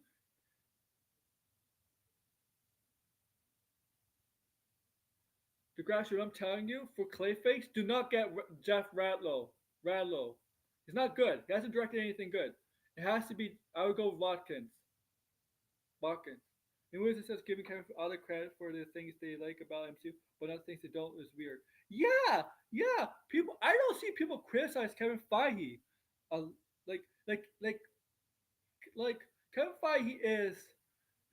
Speaker 1: Degrassi, I'm telling you, for Clayface, do not get Jeff Radlow. Radlow, he's not good. He hasn't directed anything good. It has to be. I would go with Watkins. Watkins. In which it says giving Kevin other credit for the things they like about MCU, but not things they don't is weird. Yeah, yeah. People, I don't see people criticize Kevin Feige. Uh, like, like, like, like Kevin Feige is.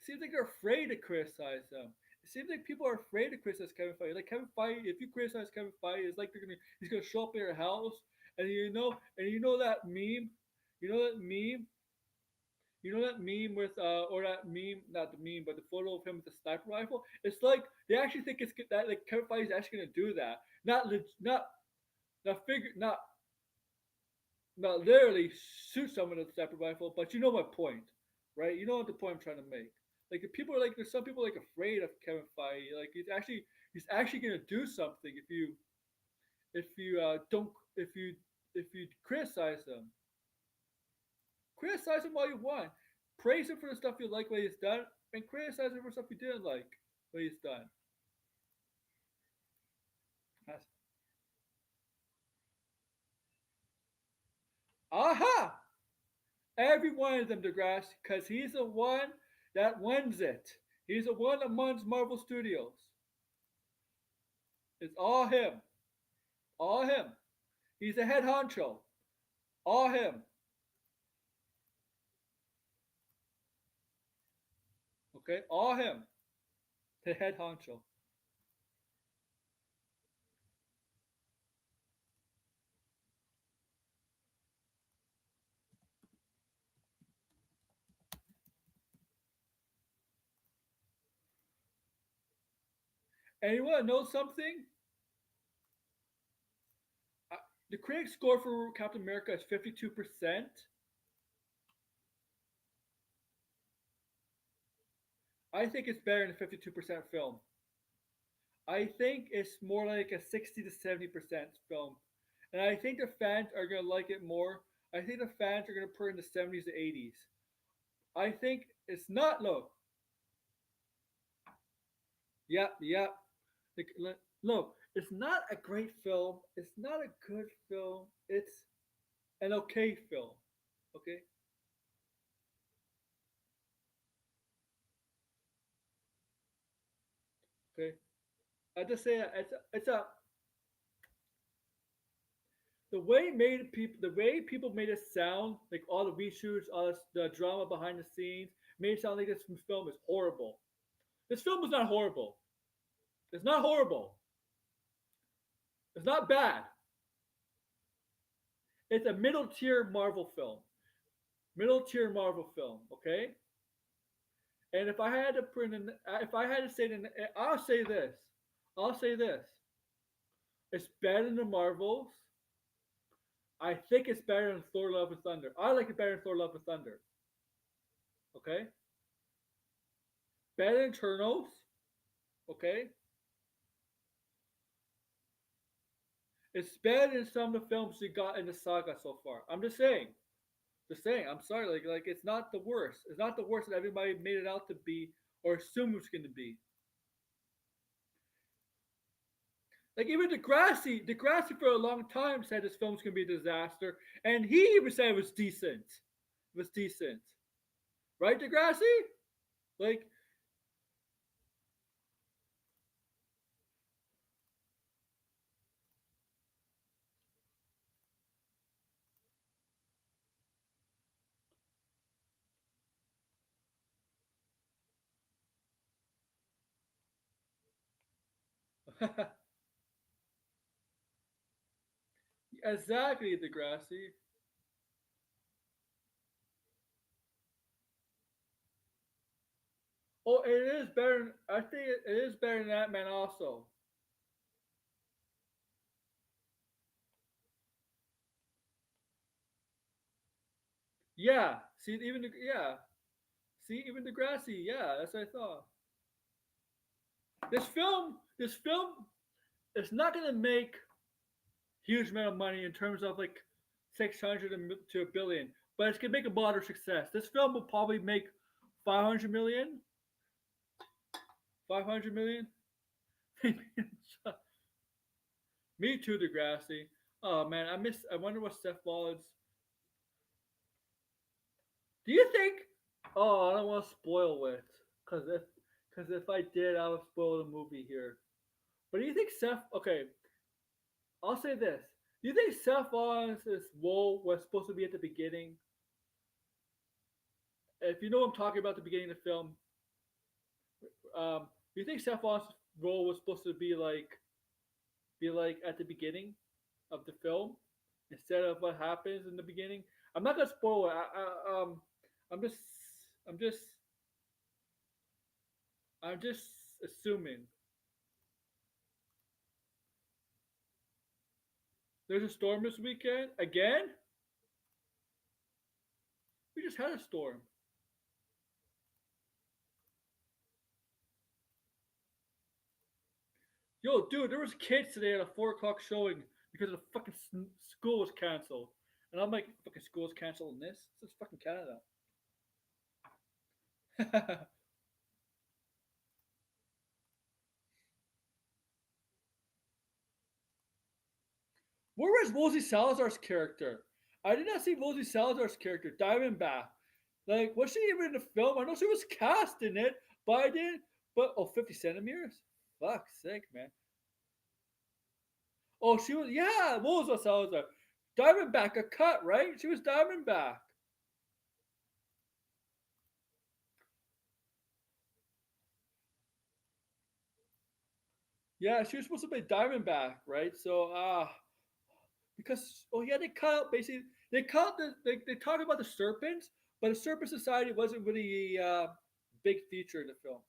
Speaker 1: Seems like they're afraid to criticize them. It seems like people are afraid to criticize Kevin Feige. Like Kevin Feige, if you criticize Kevin Feige, it's like he's gonna show up at your house, and you know that meme, you know that meme, you know that meme with or that meme, not the meme, but the photo of him with the sniper rifle. It's like they actually think it's that like Kevin Feige is actually gonna do that, not figure, not literally shoot someone with a sniper rifle, but you know my point, right? You know what the point I'm trying to make. Like if people are like, there's some people like afraid of Kevin Feige. Like he's actually gonna do something if you don't if you criticize him. Criticize him all you want. Praise him for the stuff you like what he's done, and criticize him for stuff you didn't like what he's done. That's, aha! Every one of them, DeGrasse, because he's the one that runs it. He's the one amongst Marvel Studios. It's all him. All him. He's the head honcho. All him. Okay? All him. The head honcho. And you want to know something? Uh, the critic score for Captain America is 52%. I think it's better than a 52% film. I think it's more like a 60 to 70% film. And I think the fans are going to like it more. I think the fans are going to put it in the 70s to 80s. I think it's not low. Yep, yep. Look, it's not a great film. It's not a good film. It's an okay film. Okay, okay. I just say that it's a the way people made it sound like all the reshoots, all this, the drama behind the scenes made it sound like this film is horrible. This film is not horrible. It's not horrible. It's not bad. It's a middle tier Marvel film. Middle tier Marvel film. Okay. And if I had to print, if I had to say, I'll say this. I'll say this. It's better than the Marvels. I think it's better than Thor: Love and Thunder. I like it better than Thor: Love and Thunder. Okay. Better than Eternals. Okay. It's better than some of the films we got in the saga so far. I'm just saying. Just saying. I'm sorry. Like it's not the worst. It's not the worst that everybody made it out to be or assumed it was going to be. Like even Degrassi for a long time said this film's gonna be a disaster, and he even said it was decent. It was decent, right, Degrassi? Like, exactly, Degrassi. Oh, it is better. I think it is better than that man also. Yeah. See, yeah. See, even Degrassi. Yeah, that's what I thought. This film, it's not gonna make huge amount of money in terms of like 600 to a billion, but it's gonna make a moderate success. This film will probably make 500 million, 500 million. Me too, Degrassi. Oh man, I miss. I wonder what Seth Rollins. Do you think? Oh, I don't want to spoil it, cause if I did, I would spoil the movie here. But do you think Seth? Okay, I'll say this. Do you think Seth Rollins' role was supposed to be at the beginning? If you know what I'm talking about, the beginning of the film, do you think Seth Rollins' role was supposed to be like at the beginning of the film instead of what happens in the beginning? I'm not gonna spoil it. I'm just, I'm just, I'm just assuming. There's a storm this weekend again. We just had a storm. Yo, dude, there was kids today at a 4 o'clock showing because the fucking school was canceled, and I'm like, fucking school's canceling this. This is fucking Canada. Where was Rosie Salazar's character? I did not see Rosie Salazar's character, Diamondback. Like, was she even in the film? I know she was cast in it, but I didn't. But, oh, 50 centimeters? Fuck's sake, man. Oh, she was, yeah, Rosie Salazar. Diamondback, a cut, right? She was Diamondback. Yeah, she was supposed to be Diamondback, right? So, because, oh, yeah, they cut out basically, they talk about the serpents, but the Serpent Society wasn't really a big feature in the film.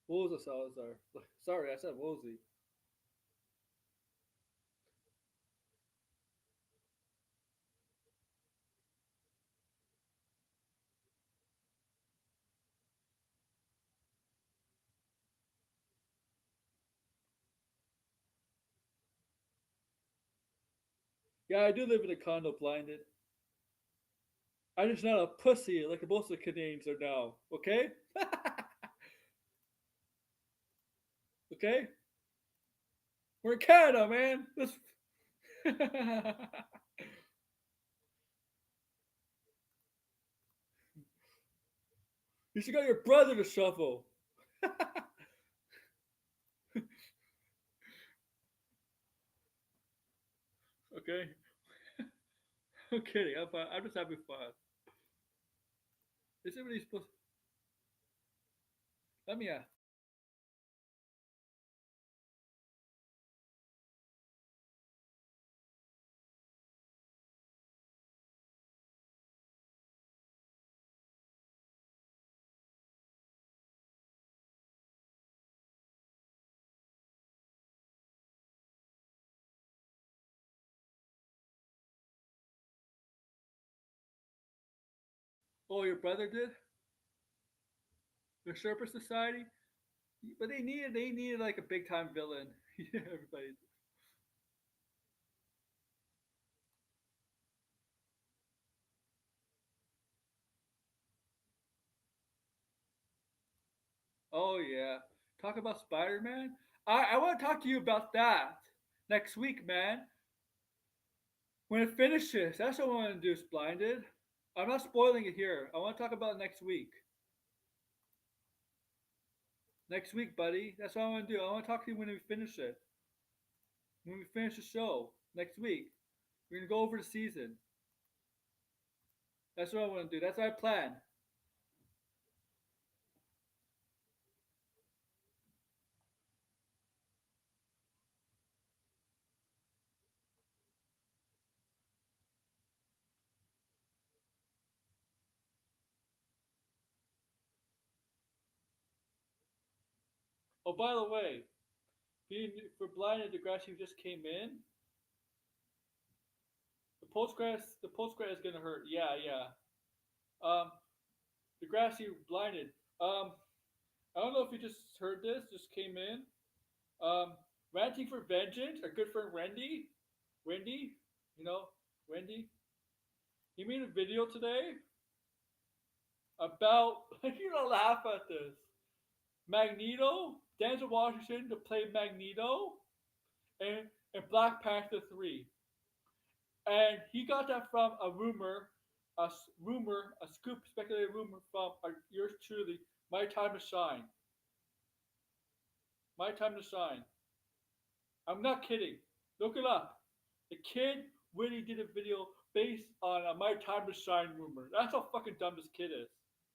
Speaker 1: Rosa Salazar. Sorry, I said Woolsey. Yeah, I do live in a condo blinded. I'm just not a pussy like most of the Canadians are now. Okay? Okay? We're in Canada, man. You should get your brother to shuffle. Okay, I'm kidding. I'm just having fun. Is it really supposed? Let me ask. Oh, your brother did the Sherpa Society, but they needed like a big time villain. Yeah, everybody. Oh yeah, talk about Spider Man. I want to talk to you about that next week, man. When it finishes, that's what I want to do. Blinded. I'm not spoiling it here. I want to talk about it next week. Next week, buddy. That's what I want to do. I want to talk to you when we finish it. When we finish the show next week, we're gonna go over the season. That's what I want to do. That's our plan. Oh, by the way, being for Blinded, the grass you just came in. The post grass is gonna hurt. Yeah, yeah. Um, the grass you blinded. Um, I don't know if you just heard this. Just came in. Um, ranting for vengeance. Our good friend Wendy, you know, Wendy. He made a video today about. You don't laugh at this. Magneto, Denzel Washington to play Magneto, and Black Panther 3. And he got that from a rumor, a scoop, speculated rumor from yours truly, My Time to Shine. My Time to Shine. I'm not kidding. Look it up. The kid really did a video based on a My Time to Shine rumor. That's how fucking dumb this kid is.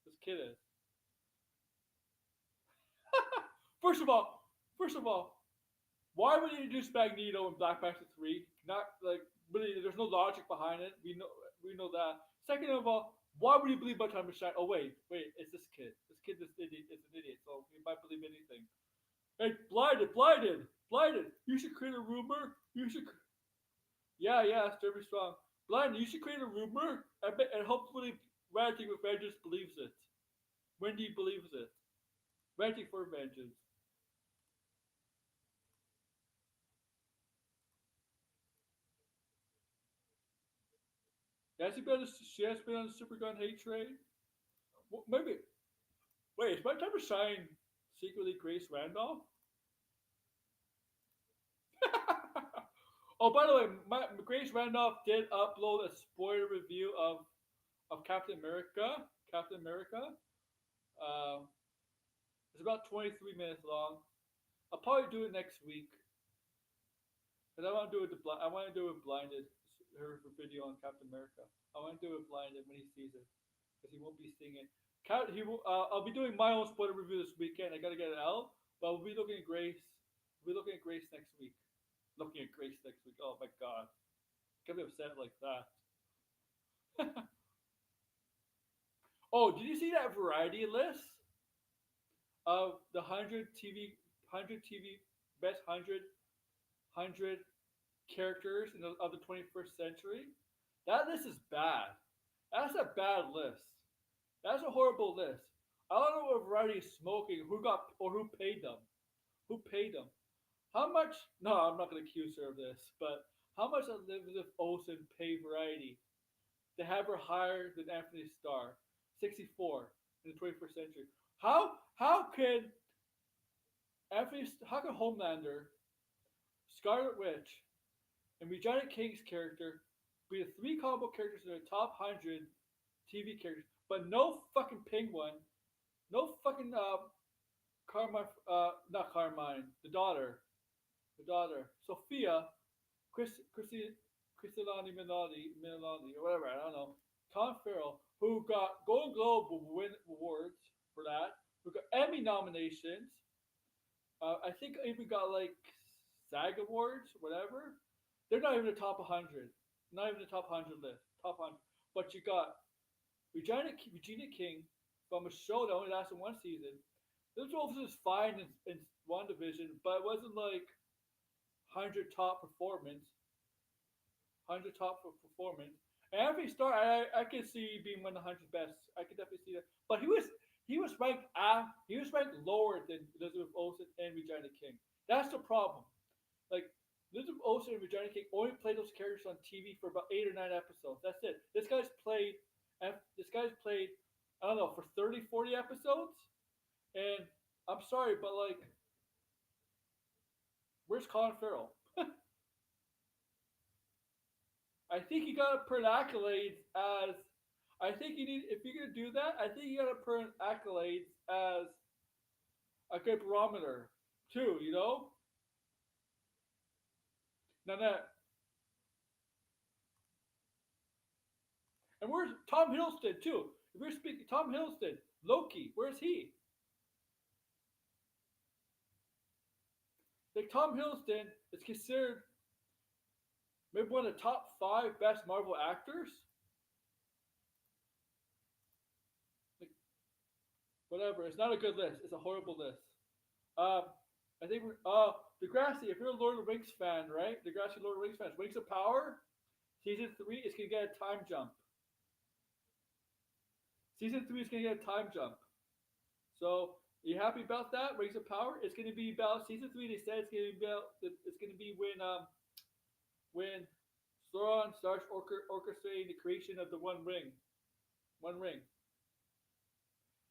Speaker 1: This kid is. First of all, first of all, why would he introduce Magneto in Black Panther 3? Not like really. There's no logic behind it. We know that. Second of all, why would he believe My Time to Shine? Oh wait, it's this kid. This kid, this idiot, is an idiot. So he might believe anything. Hey, blinded. You should create a rumor. You should. Yeah, it's very strong. Blinded. You should create a rumor and hopefully Ranting with Vengeance believes it. Wendy believes it. Ranting for Vengeance. Has he been? She has been on the Supergun hate train. Well, maybe. Wait, is My Time to Shine secretly Grace Randolph? Oh, by the way, Grace Randolph did upload a spoiler review of Captain America. Captain America. Uh, it's about 23 minutes long. I'll probably do it next week because I want to do it. I want to do it blinded. Her video on Captain America. I want to do it blinded when he sees it because he won't be seeing it. He will. I'll be doing my own spoiler review this weekend. I gotta get it out, but we'll be looking at Grace. We'll be looking at Grace next week. Looking at Grace next week. Oh my god, can't be upset like that. Oh, did you see that variety list of the 100 TV best hundred characters of the 21st century? That list is bad. That's a bad list. That's a horrible list. I don't know what Variety is smoking, who got or who paid them. Who paid them? How much? No, I'm not going to accuse her of this, but how much did Elizabeth Olsen pay Variety to have her higher than Anthony Starr? 64 in the 21st century. How can how can Homelander, Scarlet Witch, and Regina King's character be the three comic book characters in the top 100 TV characters, but no fucking Penguin, no fucking Carmine, not Carmine, the daughter, Sophia, Chris, Chrissy, Milani, or whatever. I don't know. Colin Farrell, who got Golden Globe awards for that, who got Emmy nominations. I think even got like SAG awards, whatever. They're not even the top 100. Not even the top 100 list. Top 100. But you got Regina King from a show that only lasted one season. This was fine in one division, but it wasn't like 100 top performance. 100 top for performance. And every star, I can see being one of the 100 best. I could definitely see that. But he was ranked lower than Elizabeth Olsen and Regina King. That's the problem. Like Elizabeth Olsen and Regina King only played those characters on TV for about 8 or 9 episodes. That's it. This guy's played I don't know for 30, 40 episodes. And I'm sorry, but like, where's Colin Farrell? I think you gotta put accolades as. I think you need if you're gonna do that. I think you gotta put accolades as a good barometer too. You know, now that and where's Tom Hiddleston too? If we're speaking Tom Hiddleston, Loki, where's he? Like Tom Hiddleston is considered maybe one of the top five best Marvel actors. Like whatever, it's not a good list. It's a horrible list. Um, I think we're Degrassi. If you're a Lord of the Rings fan, right? Degrassi Lord of the Rings fans. Rings of Power, season three is gonna get a time jump. Season three is gonna get a time jump. So are you happy about that? Rings of Power. It's gonna be about season three. They said it's gonna be when Sauron starts orchestrating the creation of the One Ring. One Ring.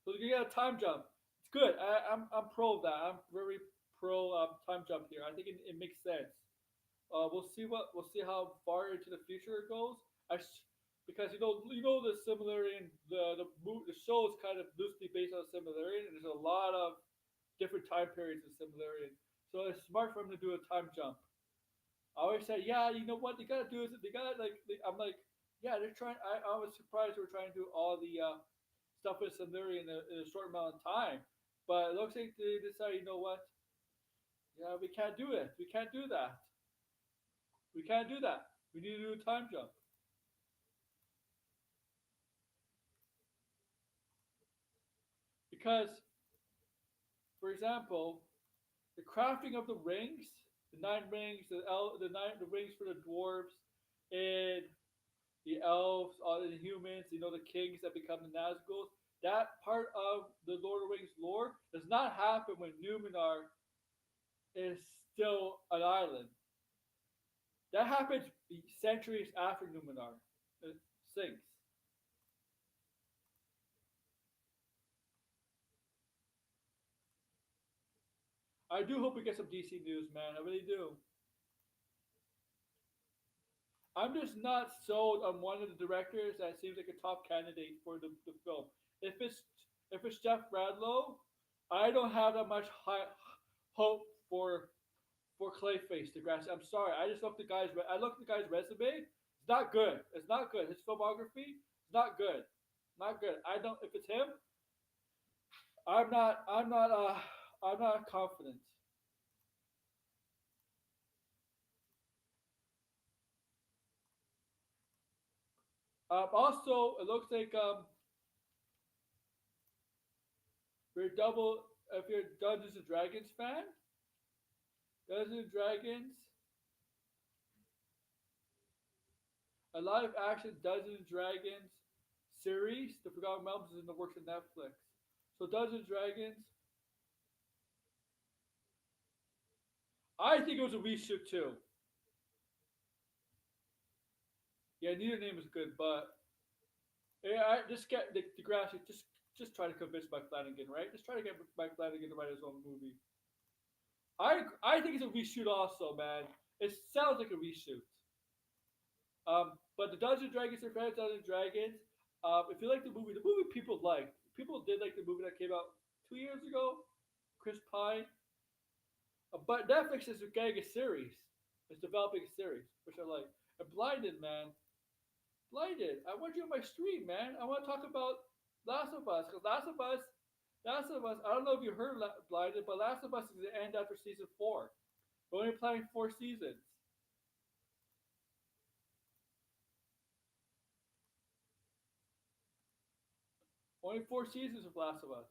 Speaker 1: So you get a time jump. It's good. I'm pro of that. I'm very pro time jump here. I think it makes sense. We'll see how far into the future it goes. Because the similarity in the show is kind of loosely based on similarity, and there's a lot of different time periods in similarity. So it's smart for them to do a time jump. I always say, yeah, you know what they gotta do is they gotta I'm like, yeah, they're trying. I was surprised they were trying to do all the stuff with similarity in a short amount of time, but it looks like they decided, you know what? Yeah, we can't do it. We can't do that. We can't do that. We need to do a time jump because, for example, the crafting of the rings, the nine rings, the rings for the dwarves, and the elves, all the humans, the kings that become the Nazgûl. That part of the Lord of the Rings lore does not happen when Numenor is still an island. That happens centuries after Numenor sinks. I do hope we get some DC news, man. I really do. I'm just not sold on one of the directors that seems like a top candidate for the film. If it's if it's Jeff Bradlow, I don't have that much hope for Clayface the grass. I'm sorry. I just looked the guy's. I looked at the guy's resume. It's not good. It's not good. His filmography is not good. Not good. I don't. If it's him, I'm not. I'm not. I'm not confident. Also, it looks like if you're a Dungeons and Dragons fan, Dungeons and Dragons, a live action Dungeons and Dragons series, The Forgotten Realms, is in the works of Netflix. So Dungeons and Dragons, I think it was a reshoot too. Yeah, neither name is good, but yeah, I just get the graphic. Just try to convince Mike Flanagan, right? Just try to get Mike Flanagan to write his own movie. I think it's a reshoot also, man. It sounds like a reshoot. But the Dungeons and Dragons are fans of Dungeons and Dragons. If you like the movie people liked. People did like the movie that came out 2 years ago. Chris Pine. But Netflix is getting a series. It's developing a series, which I like. And Blinded, man, Blinded. I want you on my stream, man. I want to talk about Last of Us because Last of Us. I don't know if you heard Blinded, but Last of Us is the end after season four. We're only playing 4 seasons. Only 4 seasons of Last of Us.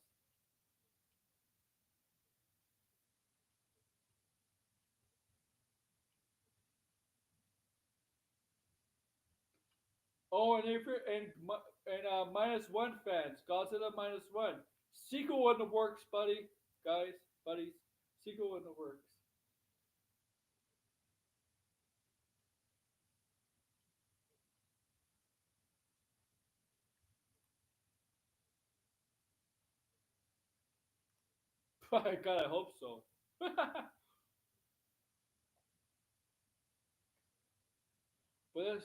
Speaker 1: Oh, and if you're and minus one fans, Godzilla minus one. Sequel in the works, buddy, guys, buddies. Sequel in the works. By God, I hope so. But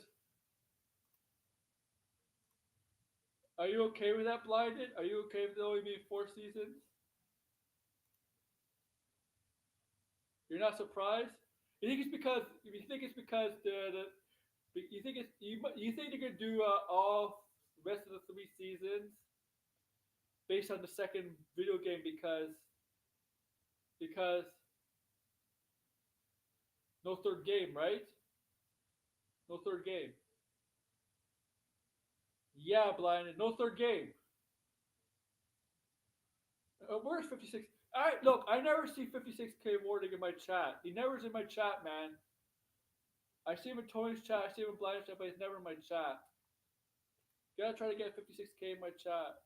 Speaker 1: are you okay with that, Blinded? Are you okay with it only being 4 seasons? You're not surprised? You think it's because you think you think they're gonna do all the rest of the 3 seasons based on the second video game because no third game, right? No third game. Yeah, Blinded. No third game. Where's 56? I look. I never see 56K warning in my chat. He never's in my chat, man. I see him in Tony's chat. I see him in Blind's chat, but he's never in my chat. You gotta try to get 56K in my chat.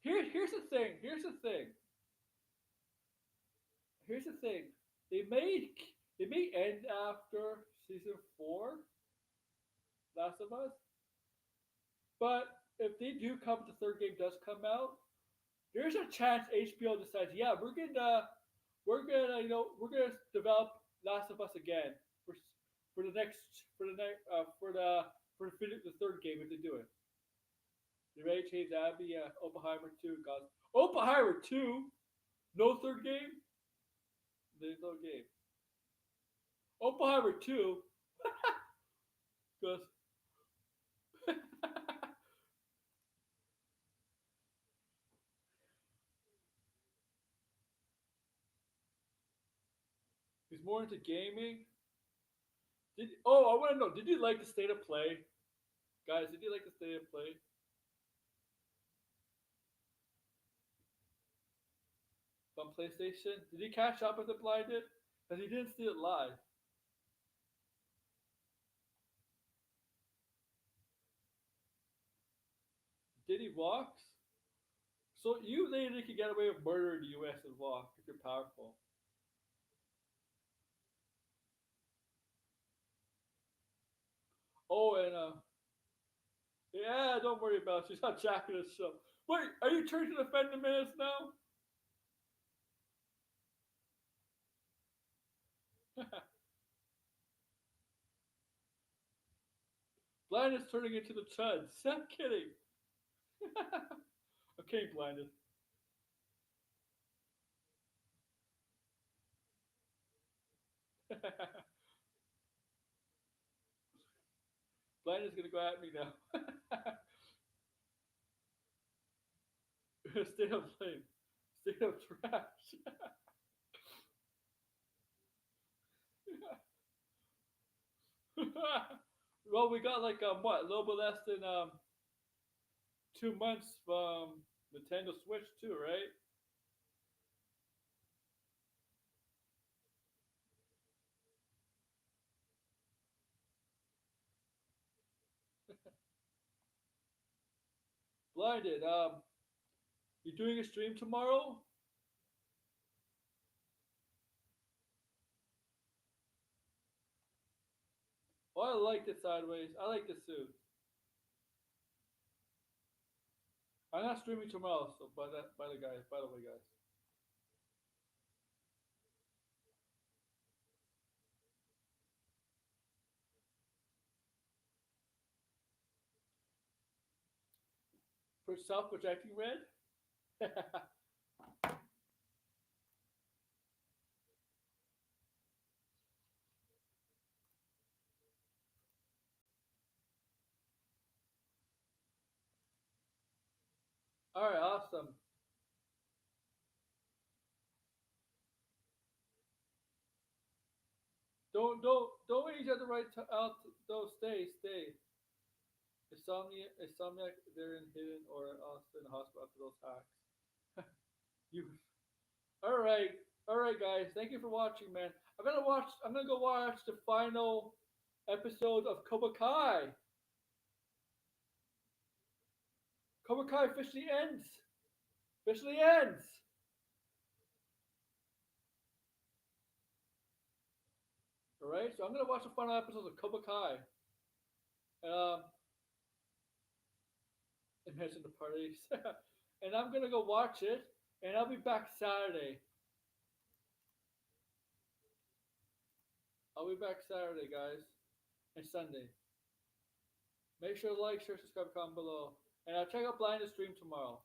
Speaker 1: Here's the thing. Here's the thing. Here's the thing. They may they may end after season four, Last of Us, but if they do come, the third game does come out. There's a chance HBO decides, yeah, we're gonna develop Last of Us again for for the next for the next for the third game if they do it. You ready to change that? Yeah, Oppenheimer 2, guys. Oppenheimer 2? No third game? There's no game. Oppenheimer 2? Goes. He's more into gaming. I want to know, did you like the state of play? Guys, did you like the state of play? On PlayStation? Did he catch up with it blinded? Because he didn't see it live. Did he walk? So you literally can get away with murder in the US and walk if you're powerful. Oh, and yeah, don't worry about it. She's not jacking us up. Wait, are you trying to defend the minutes now? Blind is turning into the Chuds. I'm kidding. Okay, blinded. Blind is gonna go at me now. Stay up lane. Stay up trash. Well, we got like what, a little bit less than 2 months from Nintendo Switch too, right? Blinded. You doing a stream tomorrow? Oh, I like it sideways. I like the suit. I'm not streaming tomorrow, so by the guys, by the way, guys. For self projecting red. All right, awesome. Don't wait each other right out. Don't stay. Insomniac, they're in hidden or also in the hospital after those hacks. You. All right, guys. Thank you for watching, man. I'm gonna go watch the final episode of Cobra Kai. Cobra Kai officially ends. Officially ends. All right. So I'm gonna watch the final episode of Cobra Kai. Um, imagine the parties. And I'm gonna go watch it, and I'll be back Saturday. I'll be back Saturday, guys, and Sunday. Make sure to like, share, subscribe, comment below, and I'll check out Blind the stream tomorrow.